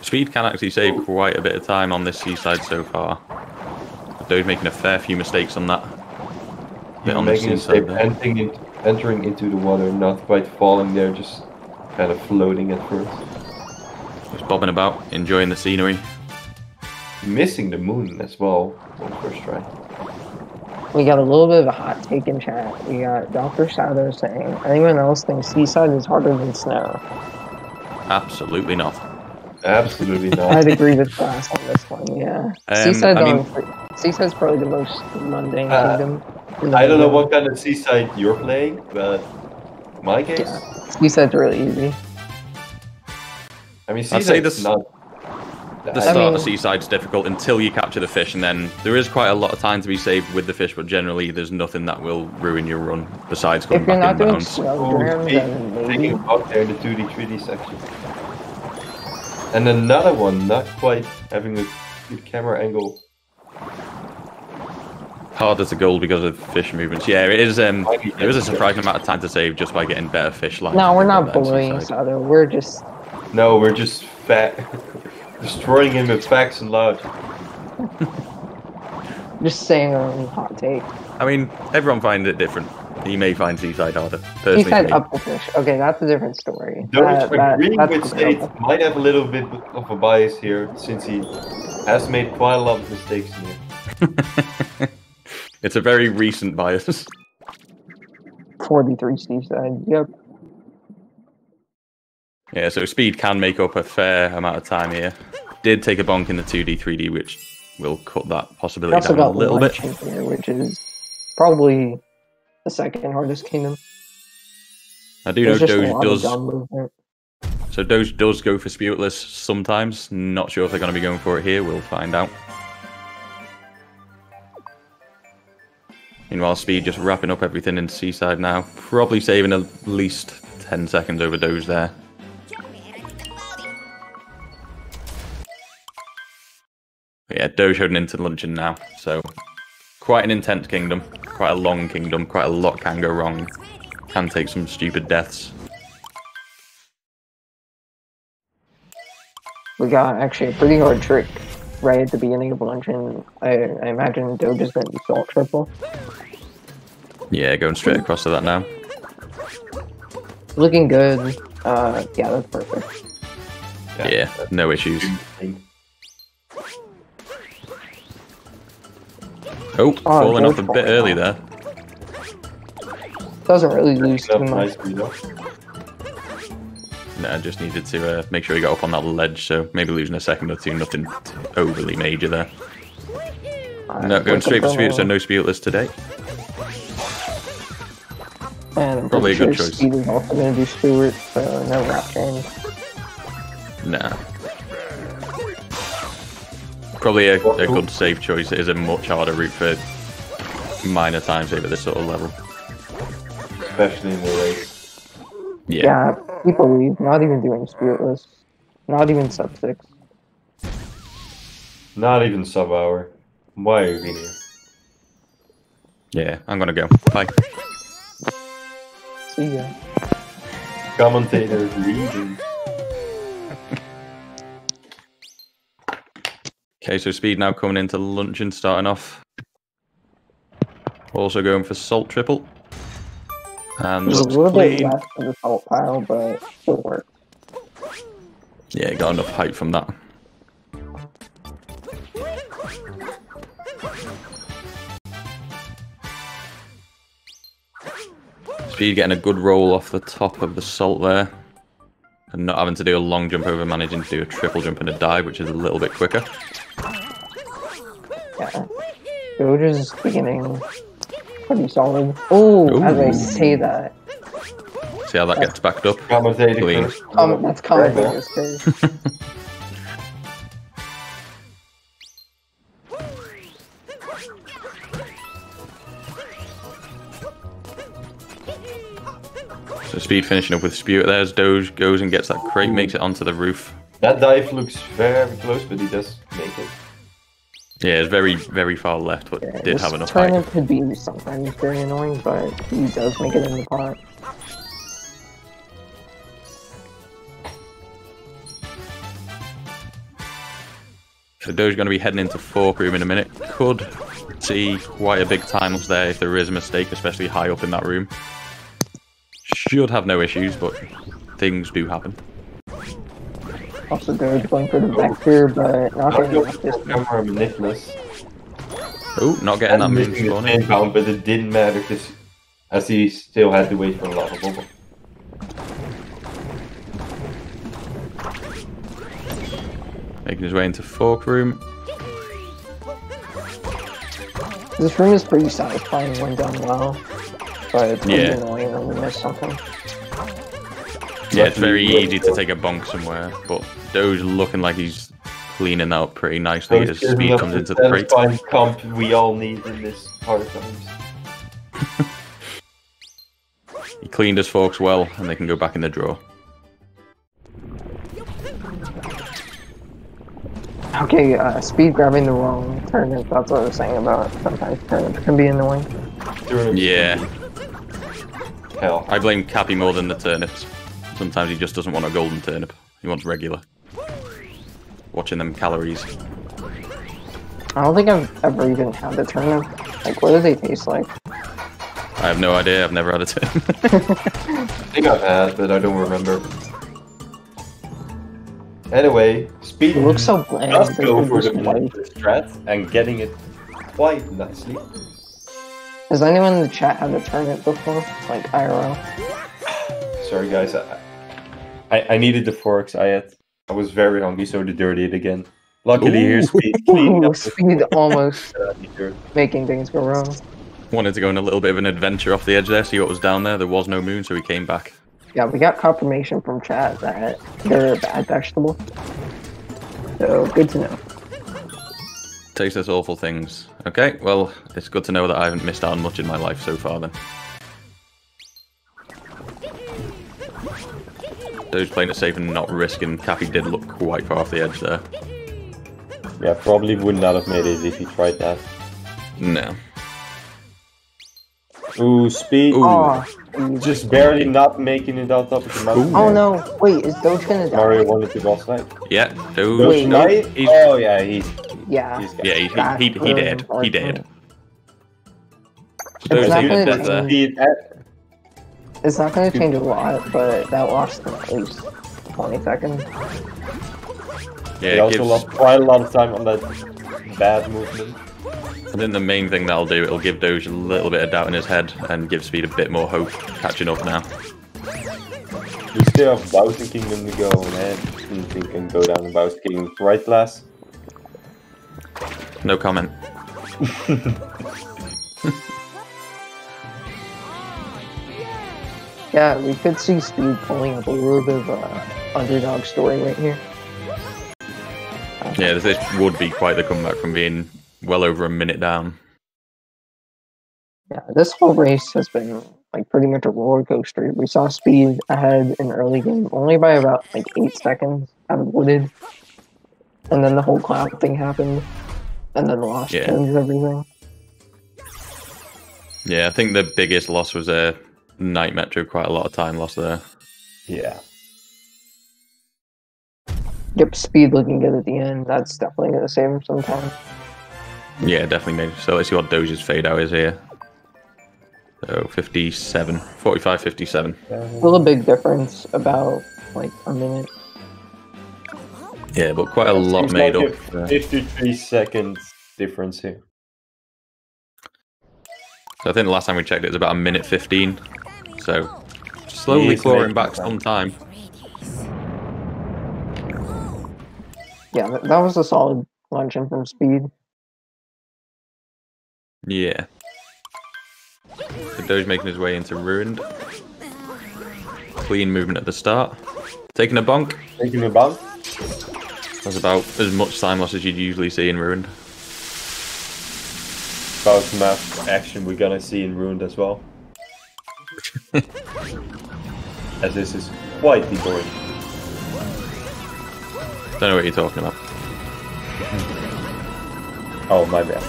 Speed can actually save quite a bit of time on this seaside so far. Doge making a fair few mistakes on that. Bit on the Making a seaside mistake, there. entering into the water, not quite falling there, just kind of floating at first. Just bobbing about, enjoying the scenery. Missing the moon as well on the first try. We got a little bit of a hot take in chat. We got Dr. Shadow saying, anyone else thinks seaside is harder than snow? Absolutely not. Absolutely not. I'd agree with Glass on this one, yeah. Seaside's probably the most mundane kingdom. I don't know what kind of seaside you're playing, but in my case... Yeah. Seaside's really easy. I mean, I'd say seaside's not... The start of Seaside's difficult until you capture the fish, and then there is quite a lot of time to be saved with the fish, but generally there's nothing that will ruin your run besides coming back inbound. Taking a bug there in the 2D, 3D section. And another one, not quite having a good camera angle. Harder to goal because of fish movements. Yeah, it is. There is a surprising amount of time to save just by getting better fish lines. No, we're not bullying Shadow. We're just... No, we're just destroying him with facts and logic. Just saying our own hot take. I mean, everyone finds it different. He may find Seaside harder. He said up the fish. Okay, that's a different story. Agreeing with State might have a little bit of a bias here, since he has made quite a lot of mistakes here. It's a very recent bias. 43 Seaside, yep. Yeah, so Speed can make up a fair amount of time here. Did take a bonk in the 2D, 3D, which will cut that possibility down a little bit. Here, which is probably the second hardest kingdom. I do know Doge does. So Doge does go for Spiritless sometimes. Not sure if they're going to be going for it here. We'll find out. Meanwhile, Speed just wrapping up everything in Seaside now. Probably saving at least 10 seconds over Doge there. But yeah, Doge heading into luncheon now. So quite an intense kingdom. Quite a long kingdom. Quite a lot can go wrong. Can take some stupid deaths. We got actually a pretty hard trick right at the beginning of luncheon. I imagine Doge is going to be salt triple. Yeah, going straight across to that now. Looking good. Yeah, that's perfect. Yeah, no issues. Oh, falling off a bit early there. Doesn't really lose too much. No, just needed to make sure he got up on that ledge, so maybe losing a second or two, nothing overly major there. No, going straight for Spirit, so no Spiritless today. And probably a good choice. Speed is also going to do Spirit, so no wrap change. Nah. Probably a good safe choice. It is a much harder route for minor time save at this sort of level. Especially in the race. Yeah, people leave, not even doing Spiritless. Not even sub 6. Not even sub hour. Why are you here? Yeah, I'm gonna go. Bye. See ya. Commentators leaving. Okay, so Speed now coming into lunch and starting off. Also going for Salt Triple. And There's a looks little bit clean. less of the salt pile, but still works. Yeah, got enough height from that. Speed getting a good roll off the top of the salt there. And not having to do a long jump over, managing to do a triple jump and a dive, which is a little bit quicker. Yeah. Doge is beginning pretty solid. Oh, as I say that. See how that gets backed up? Commentating Clean. first. That's commentator's curse. So Speed finishing up with Spew. There's Doge, goes and gets that crate, makes it onto the roof. That dive looks very close, but he does make it. Yeah, it's very, very far left, but Yeah, did have enough this height. tournament could be sometimes very annoying, but he does make it in the pot. So Doge going to be heading into fork room in a minute. Could see quite a big time loss there if there is a mistake, especially high up in that room. Should have no issues, but things do happen. Also, Doge going for the vector, but not getting enough distance. Nicholas. Oh, not getting that moon missing the spawning. inbound, but it didn't matter because as he still had to wait for a lava bubble. Making his way into fork room. This room is pretty satisfying when done well, but it's pretty Yeah. annoying when we miss something. Yeah, it's very easy to take a bonk somewhere, but Doge looking like he's cleaning that up pretty nicely as Speed comes into the crate. Satisfying comp we all need in this hard times. He cleaned his forks well, and they can go back in the drawer. Okay, Speed grabbing the wrong turnip, that's what I was saying about sometimes turnips can be annoying. Yeah, Hell. I blame Cappy more than the turnips. Sometimes he just doesn't want a golden turnip. He wants regular. Watching them calories. I don't think I've ever even had the turnip. Like, what do they taste like? I have no idea, I've never had a turnip. I think I've had, but I don't remember. Anyway, Speed It looks so bland. does go for the just white. strat and getting it quite nicely. Has anyone in the chat had a turnip before? Like, IRL? Sorry guys, I needed the forks. I was very hungry, so to dirty it again. Luckily, here's Speed cleaning Ooh, up Speed almost the making things go wrong. Wanted to go on a little bit of an adventure off the edge there, see what was down there. There was no moon, so he came back. Yeah, we got confirmation from chat that they're a bad vegetable. So, good to know. Tastes us awful things. Okay, well, it's good to know that I haven't missed out on much in my life so far then. Doge playing it safe and not risking. Cappy did look quite far off the edge there. Yeah, probably would not have made it if he tried that. No. Ooh, Speed. Ooh. Oh, Just barely not making it on top of the mountain. oh no, wait, is Doge gonna die? Mario wanted to boss fight. Yeah, Doge. Wait, no, Right? he's, Oh yeah, he's Yeah. he's yeah, he did. He did. Doge not taking gonna a death there. Speed, It's not going to change a lot, but that lost them at least 20 seconds. he Yeah, it also gives, lost quite a lot of time on that bad movement. I think the main thing that'll do, it'll give Doge a little bit of doubt in his head and give Speed a bit more hope catching up now. We still have Bowser Kingdom to go, man. I think can go down the Bowser Kingdom. Right, class? No comment. Yeah, we could see Speed pulling up a little bit of underdog story right here. Yeah, this would be quite the comeback from being well over a minute down. Yeah, this whole race has been like pretty much a roller coaster. We saw Speed ahead in the early game, only by about like 8 seconds out of Wooded. And then the whole cloud thing happened. And then the loss changed everything. Yeah, I think the biggest loss was Night Metro, quite a lot of time lost there. Yeah. Yep, Speed looking good at the end. That's definitely going to save him some time. Yeah, definitely made. So let's see what Doge's fade out is here. So 57, 45, 57. Still a big difference, about like a minute. Yeah, but quite a lot made up. 53 seconds difference here. So I think the last time we checked it was about a minute 15. So slowly clawing back some time. Yeah, that was a solid luncheon from Speed. Yeah. So Doge making his way into Ruined. Clean movement at the start. Taking a bonk. Taking a bonk. That's about as much time loss as you'd usually see in Ruined. About map action we're gonna see in Ruined as well. As this is quite boring. Don't know what you're talking about. Oh, my bad.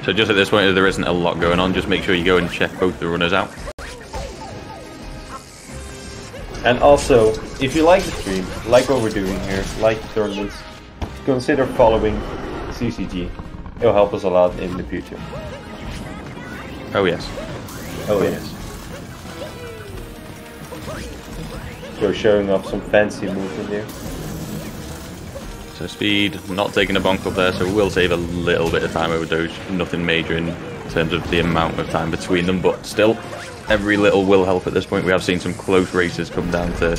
So just at this point, there isn't a lot going on. Just make sure you go and check both the runners out. And also, if you like the stream, like what we're doing here, like the tournaments, consider following CCG. It'll help us a lot in the future. Oh yes. Oh yes. So showing off some fancy movement here. So Speed not taking a bonk up there, so we'll save a little bit of time over Doge. Nothing major in terms of the amount of time between them, but still, every little will help at this point. We have seen some close races come down to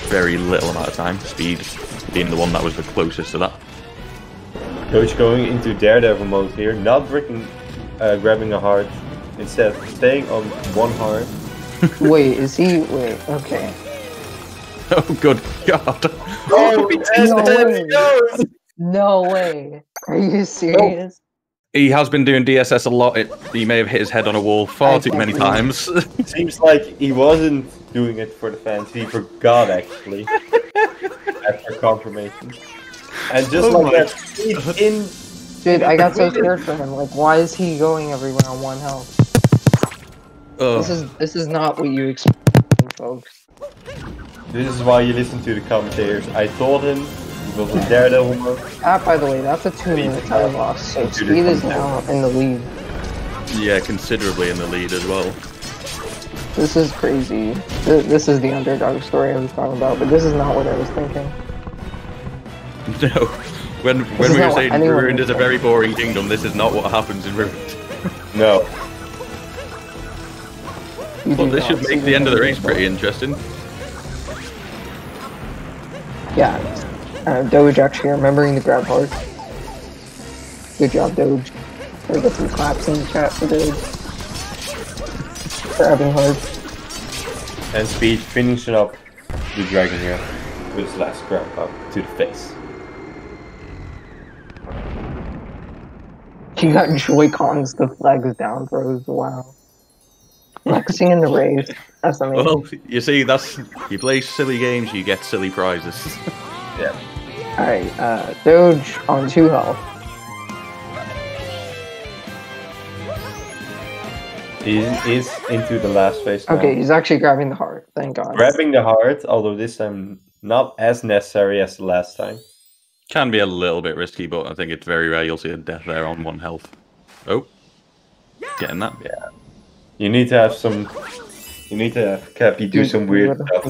very little amount of time. Speed being the one that was the closest to that. Doge going into Daredevil mode here, not grabbing a heart, instead staying on one heart. Wait, is he? Wait, okay. Oh good God! Oh, no way! No way! Are you serious? He has been doing DSS a lot. He may have hit his head on a wall far too many times. Seems like he wasn't doing it for the fans. He forgot actually after confirmation. And just like that, he's Dude, I got so scared for him. Like, why is he going everywhere on 1 health? This is not what you expect, folks. This is why you listen to the commentators. I told him it was a Daredevil mode. By the way, that's a 2-minute time loss. So Speed is now in the lead. Yeah, considerably in the lead as well. This is crazy. This is the underdog story I was talking about, but this is not what I was thinking. No, when we were saying Ruined is a very boring kingdom, this is not what happens in Ruined. No. Well, this should make the end of the race pretty interesting. Yeah, Doge actually remembering the grab hard. Good job, Doge. Or get some claps in the chat for Doge. Grabbing hard. And Speed finishing up the dragon here with his last grab up to the face. He got Joy-Cons the flags down throws, wow. Flexing in the race. That's amazing. Well, you see, you play silly games, you get silly prizes. Yeah. Alright, Doge on 2 health. He's into the last phase now. Okay, he's actually grabbing the heart, thank God. Grabbing the heart, although this time not as necessary as the last time. Can be a little bit risky, but I think it's very rare you'll see a death there on 1 health. Oh, getting that. Yeah. You need to have some. You need to have Cappy do some weird stuff.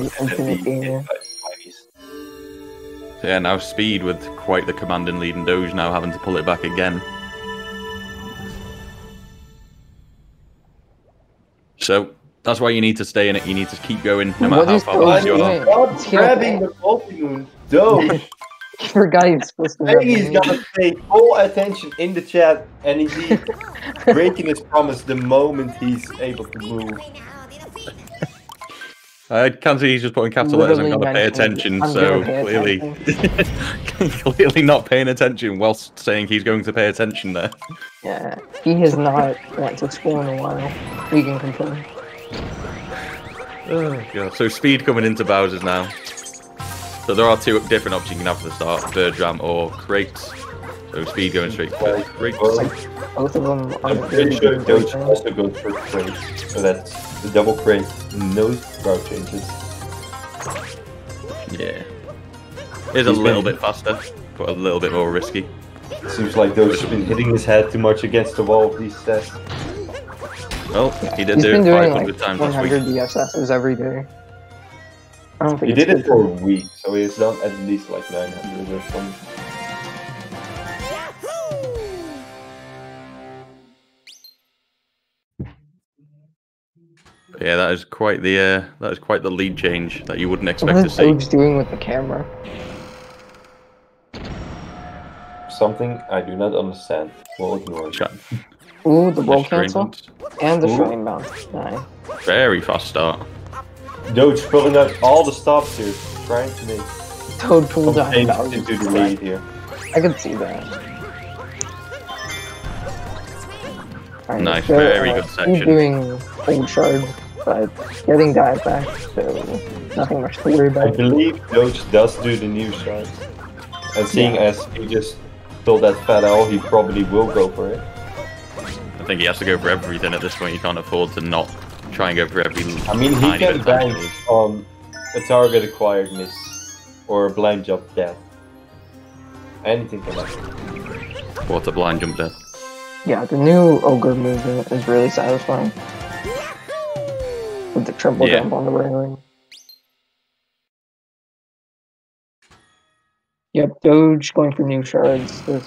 So yeah, now Speed with quite the commanding lead, and Doge now having to pull it back again. So that's why you need to stay in it. You need to keep going, no matter how far behind you are. Stop grabbing the multi-moon, Doge. I forgot he was supposed to. I think he's gonna pay full attention in the chat, and he's breaking his promise the moment he's able to move. I can see he's just putting capital letters. I'm gonna pay attention. So clearly, clearly not paying attention whilst saying he's going to pay attention there. Yeah, he has not went to school in a while. We can confirm. Oh god. So Speed coming into Bowser's now. So there are 2 different options you can have for the start: Bird Ram or Crates. So Speed going straight for Crates. Both of them are I'm pretty sure Doge also goes for Crates. So that's the double crate, no route changes. Yeah. It's a little bit faster, but a little bit more risky. Seems like Doge's been hitting his head too much against the wall with these sets. Well, he did He's do been it doing 500 like times last 100 week. DSSs every day. I don't think He did it for a week, so he's done at least like 900 or something. Yeah, that is quite the lead change that you wouldn't expect What to is see. Doge doing with the camera? Something I do not understand. We'll ignore it. Ooh, the roll Mystery cancel bounce. and the Ooh. shrine bounce. Nice. Very fast start. Doge pulling out all the stops here, trying to make Toad pulled some down changes Bowser's into the shrine. lead here. I can see that. Alright, Nice, so, very good He's section. doing old shard, but getting dive back, so nothing much to worry I about. believe Doge does do the new shots. And seeing as he just told that fat owl, he probably will go for it. I think he has to go for everything at this point. You can't afford to not try and go for every. I mean, he tiny bit can of bank damage. on a target acquired miss or a blind jump death. Anything can happen. What a blind jump death. Yeah, the new ogre movement is really satisfying. With the triple Yeah. jump on the railing. Yep, Doge going for new shards. This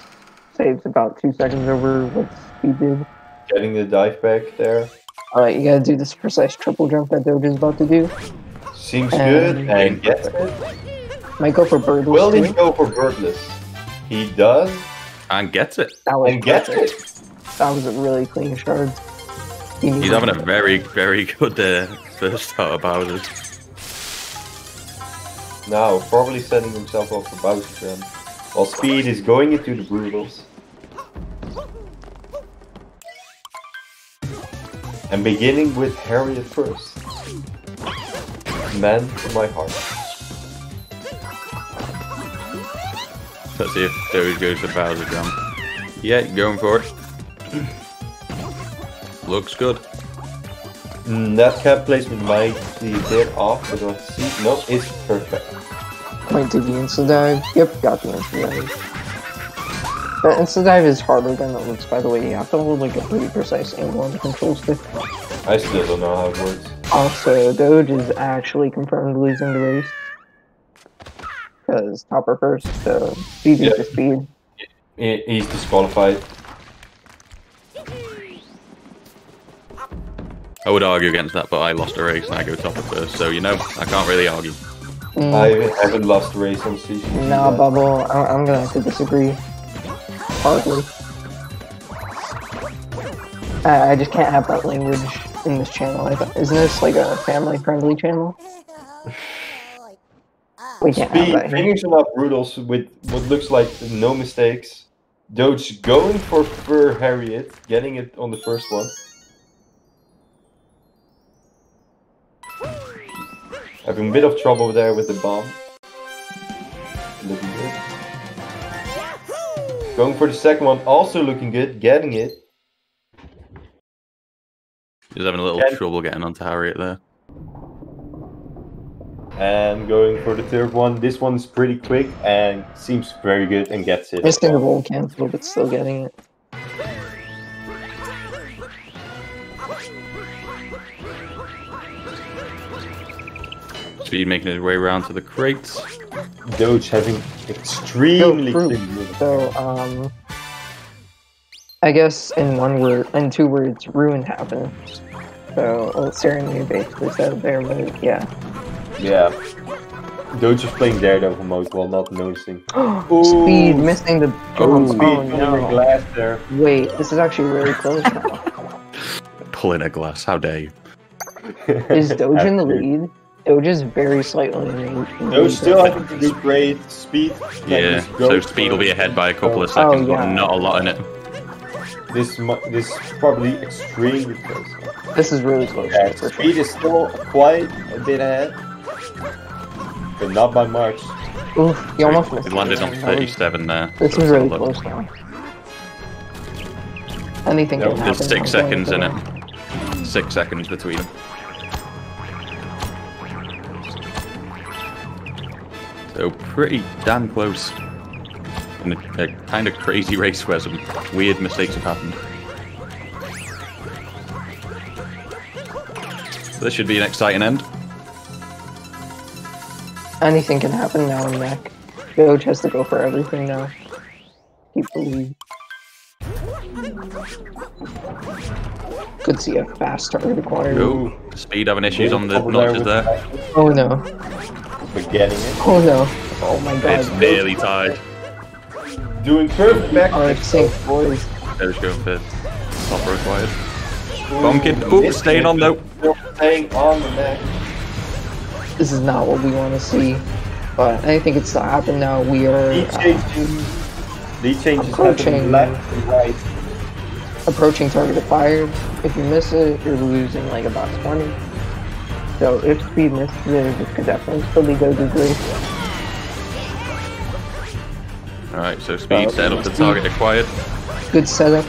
saves about 2 seconds over what Speed did. Getting the dive back there. Alright, you gotta do this precise triple jump that Doge is about to do. Seems good, And- and gets it. Might go for birdless Will he too. go for birdless? He does, And gets it. That was and gets perfect. it. That was a really clean shard. He's having a very, very good first start of Bowser's. Now, probably setting himself up for Bowser Jam. While Speed is going into the Brutals. And beginning with Harriet first. Man for my heart. Let's see if Doge goes for Bowser Jam. Yeah, going for it. Looks good. That cap placement might be a bit off, but let's see. Nope, it's perfect. Point to the insta dive. Yep, got the insta dive. The insta dive is harder than it looks, by the way. You have to hold like a pretty precise angle on the control stick. I still don't know how it works. Also, Doge is actually confirmed losing the race. Because Topper first, so Speed is the speed. He's disqualified. I would argue against that, but I lost a race and I go topper first, so you know, I can't really argue. I haven't lost a race on CCG. Nah, yet. Bubble, I'm gonna have to disagree. Hardly. I just can't have that language in this channel. Isn't this like a family-friendly channel? We can't have Speed that here. finishing up Brutals with what looks like no mistakes. Doge going for Fur Harriet, getting it on the first one. Having a bit of trouble there with the bomb. Looking good. Going for the second one, also looking good, getting it. He's having a little Can- trouble getting onto Harriet there. And going for the third one. This one's pretty quick and seems very good and gets it. Missing the roll cancel, but still getting it. Speed making his way around to the crates. Doge having extremely clean. So, I guess in 2 words, ruin happened. So, well, Serenity basically said there, but yeah. Yeah. Doge is playing Daredevil mode while not noticing. Speed missing the. Speed no. glass there. Wait, this is actually really close now. Pulling a glass, how dare you? Is Doge in the lead? Doge is very slightly in the lead. Doge still having to do great. Speed. Yeah, so Speed will be ahead by a couple of seconds, but not a lot in it. This is probably extremely close. This is really close. Yeah, Speed is still quite a bit ahead, but not by much. Oof, he almost missed. He landed on 37 there. This is really close now. Anything can happen. There's 6 seconds in it. 6 seconds between them. So pretty damn close. In a kind of crazy race where some weird mistakes have happened. So this should be an exciting end. Anything can happen now in Mac. Doge has to go for everything now. Keep the lead. Could see a fast target acquired. Oh, Speed having issues on the notches there. Oh no. Forgetting it. Oh no. Oh my god. It's nearly tied. Doing perfect back. Alright, sync, boys. There's going for top required. Bonking. Oh, staying on though. Still staying on the neck. This is not what we want to see. But anything can still happen now. We are These changes approaching happen left and right. Approaching target acquired. If you miss it, you're losing like about 20. So if Speed misses it, this could definitely still be Doge's race. Alright, so Speed set up the target acquired. Good setup.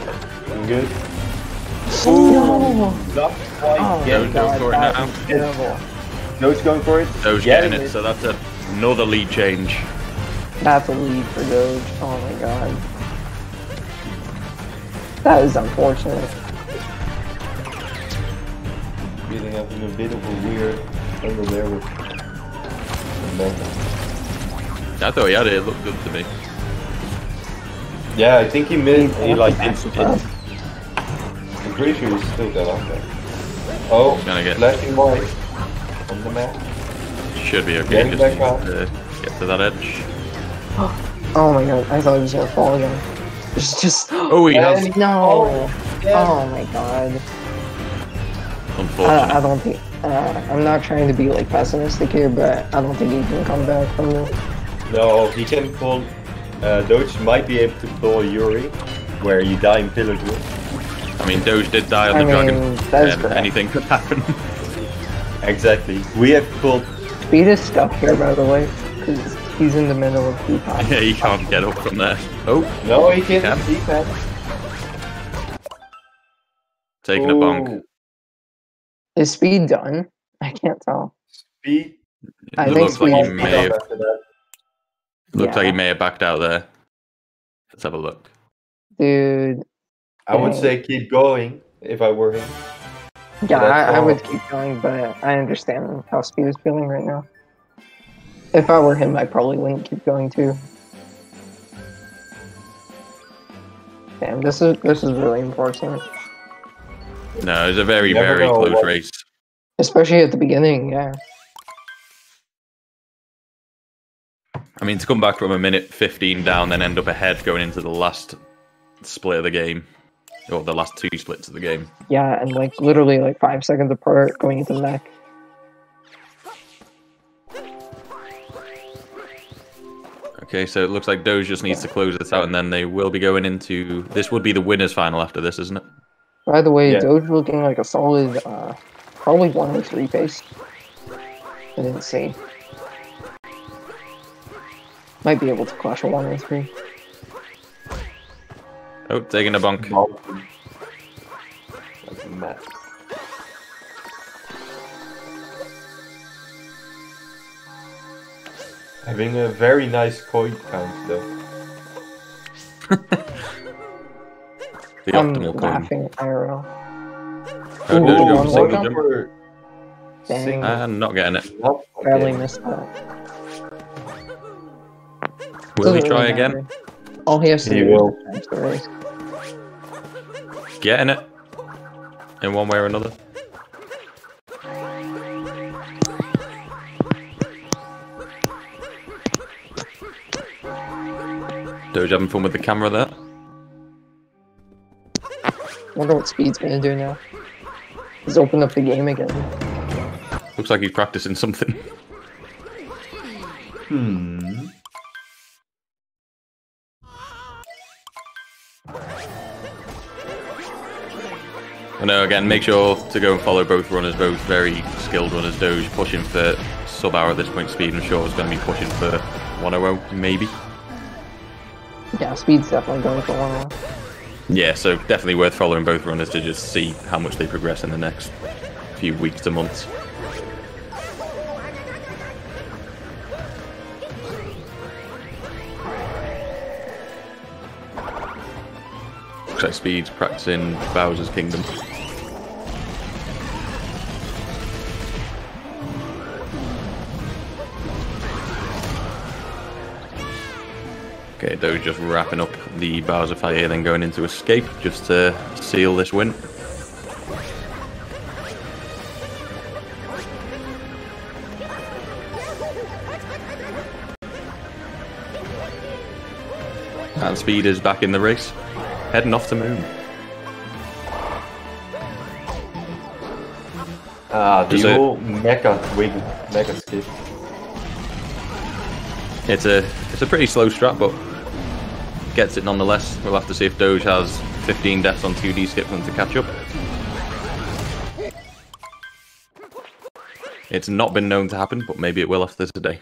Good. No! Not quite getting Doge for it now. Terrible. Doge going for it. Doge getting it, so that's another lead change. That's a lead for Doge. Oh my god. That is unfortunate. Feeling having a bit of a weird angle there with I thought he had it, it looked good to me. Yeah, I think he missed. He like did. Well, I'm pretty sure he still got off there. Oh, Gonna get- flashing white on the map. Should be okay, Getting just back up. get to that edge. oh my god, I thought he was gonna fall again. It's just. Oh, he has. No! Yeah. Oh my god. Unfortunate. I don't think. I'm not trying to be like pessimistic here, but I don't think he can come back from this. No, he can pull. Doge might be able to pull a Yuri, where you die in pillar duel. I mean, Doge did die on the dragon, that is and correct. anything could happen. Exactly. We have pulled. Speed is stuck here, by the way, because he's in the middle of two times. Yeah, he can't get up from there. Oh, No, he can't. Can. He can. taking a bonk. Is Speed done? I can't tell. Speed. I It think looks like he Speed- may have, After that. looks like he Yeah. may have backed out there. Let's have a look. Dude. I would say keep going if I were him. Yeah, That's I all. would keep going, but I understand how Speed is feeling right now. If I were him, I probably wouldn't keep going too. Damn, this is really unfortunate. No, it's a very, Never very know close what- race. Especially at the beginning, yeah. I mean, to come back from a minute 15 down, then end up ahead going into the last split of the game, or the last 2 splits of the game. Yeah, and like literally like 5 seconds apart going into the neck. Okay, so it looks like Doge just needs to close this out, and then they will be going into... This would be the winner's final after this, isn't it? By the way, Yeah. Doge looking like a solid, probably 103 pace. I didn't see. Might be able to clash a 103. Oh, taking a bonk. Like a map. Having a very nice coin count though. The I'm optimal coin. laughing IRL. Doge Ooh, go one for single more. jump. Dang. And not getting it. Barely missed that. Will he Doesn't try really again? matter. All he has to He do will. is finish the race. Getting it. In one way or another. Doge having fun with the camera there. Wonder what Speed's gonna do now. He's opened up the game again. Looks like he's practicing something. I know, again, make sure to go and follow both runners, both very skilled runners. Doge pushing for sub-hour at this point. Speed, I'm sure, is going to be pushing for 100, maybe. Yeah, Speed's definitely going for 1-1. Yeah, so definitely worth following both runners to just see how much they progress in the next few weeks to months. Looks like Speed's practicing Bowser's Kingdom. Okay, Doge just wrapping up the Bowser fight here, then going into Escape just to seal this win. And Speed is back in the race, heading off to Moon. The whole mega skip. It's a pretty slow strat, but gets it nonetheless. We'll have to see if Doge has 15 deaths on 2D skip for them to catch up. It's not been known to happen, but maybe it will after today.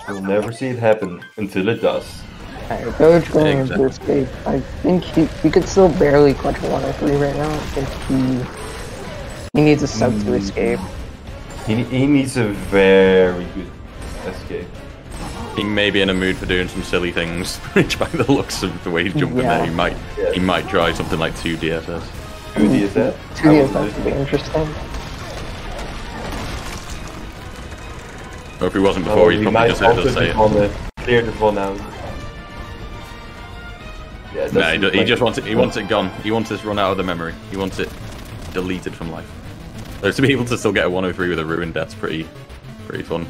You'll never see it happen until it does. Alright, Doge going into Escape. I think he could still barely clutch 103 right now. I think he needs a sub to Escape. He needs a very good escape. He may be in a mood for doing some silly things, which by the looks of the way he's jumping there, he might try something like 2 DSS. 2 DSS? 2 DSS would be interesting. Or if he wasn't before, he'd probably just have to say it. Clear the one out. Yeah, no, he just wants it. He wants it gone. He wants this run out of the memory. He wants it deleted from life. So to be able to still get a 103 with a ruined death's pretty fun.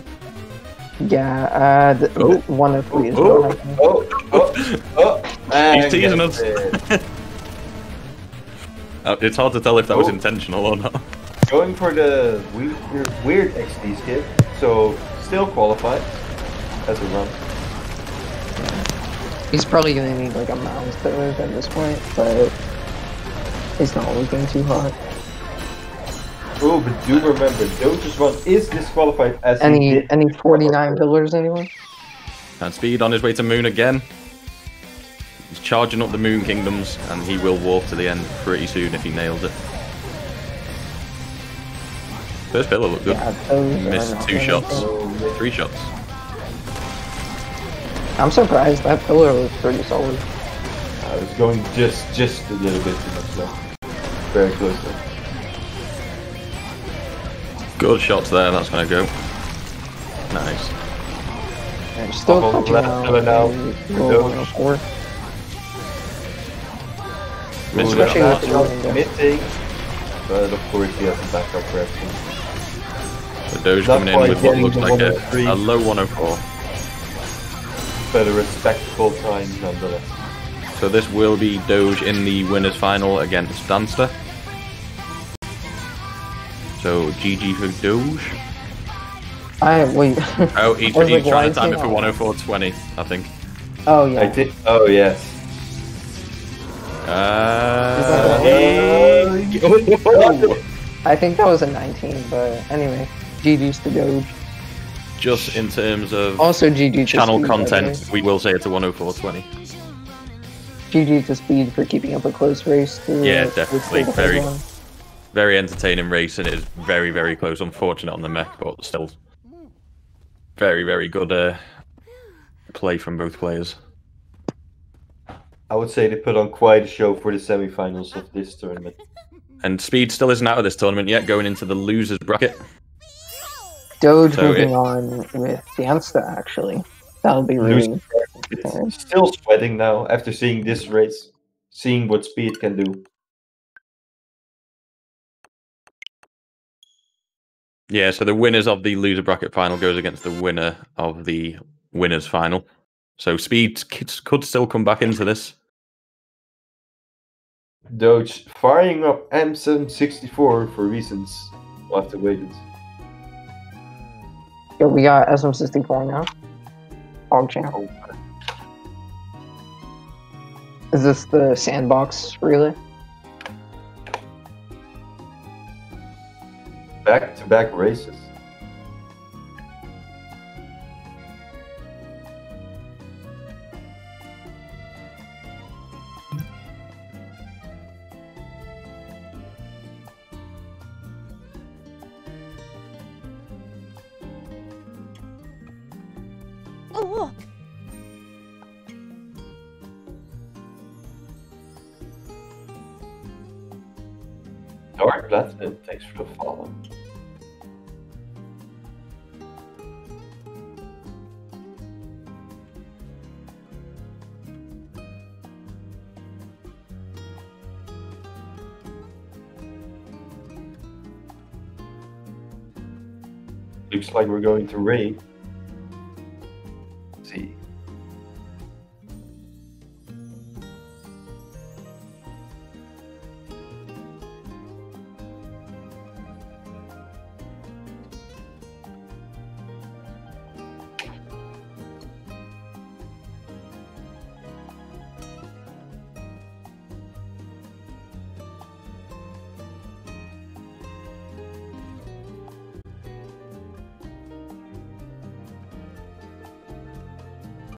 Yeah, the 103 is what happened. He's teasing us. It's hard to tell if that was intentional or not. Going for the weird XD skip, so still qualified as a run. He's probably gonna need like a mouse to live at this point, but it's not looking too hot. Oh, but do remember, Doge's run is disqualified as any 49 pillars, anyone? And Speed on his way to Moon again. He's charging up the Moon Kingdoms, and he will walk to the end pretty soon if he nails it. First pillar looked good. Yeah, missed 2 shots, 3 shots. I'm surprised, that pillar was pretty solid. I was going just a little bit too much though. Very close though. Good shots there, that's gonna go. Nice. And still clutching now. 104. Missing, but of course he has to back up for everything. So Doge coming in with what looks like a low 104. But a respectable time nonetheless. So this will be Doge in the winners final against Danster. So GG for Doge. Wait. Oh, he's trying to time it for 104.20, I think. Oh yeah. I think. Oh yes. I think that was a 19, but anyway, GG's to Doge. Just in terms of also GG channel Speed, content, we will say it's a 104.20. GG to Speed for keeping up a close race. Yeah, definitely. Very entertaining race, and it is very, very close. Unfortunate on the mech, but still very, very good play from both players. I would say they put on quite a show for the semi-finals of this tournament. And Speed still isn't out of this tournament yet, going into the losers bracket. Doge So moving on with Dansta, actually. That'll be really... It's still sweating now after seeing this race, seeing what Speed can do. Yeah, so the winners of the loser bracket final goes against the winner of the winners final. So Speed could still come back into this. Doge firing up M764 for reasons we'll have to wait and see. Yeah, we got SM64 now. Dogecyanide. Is this the sandbox relay? Back-to-back races. Oh, look! Dark Platinum, thanks for the follow. Looks like we're going to raid.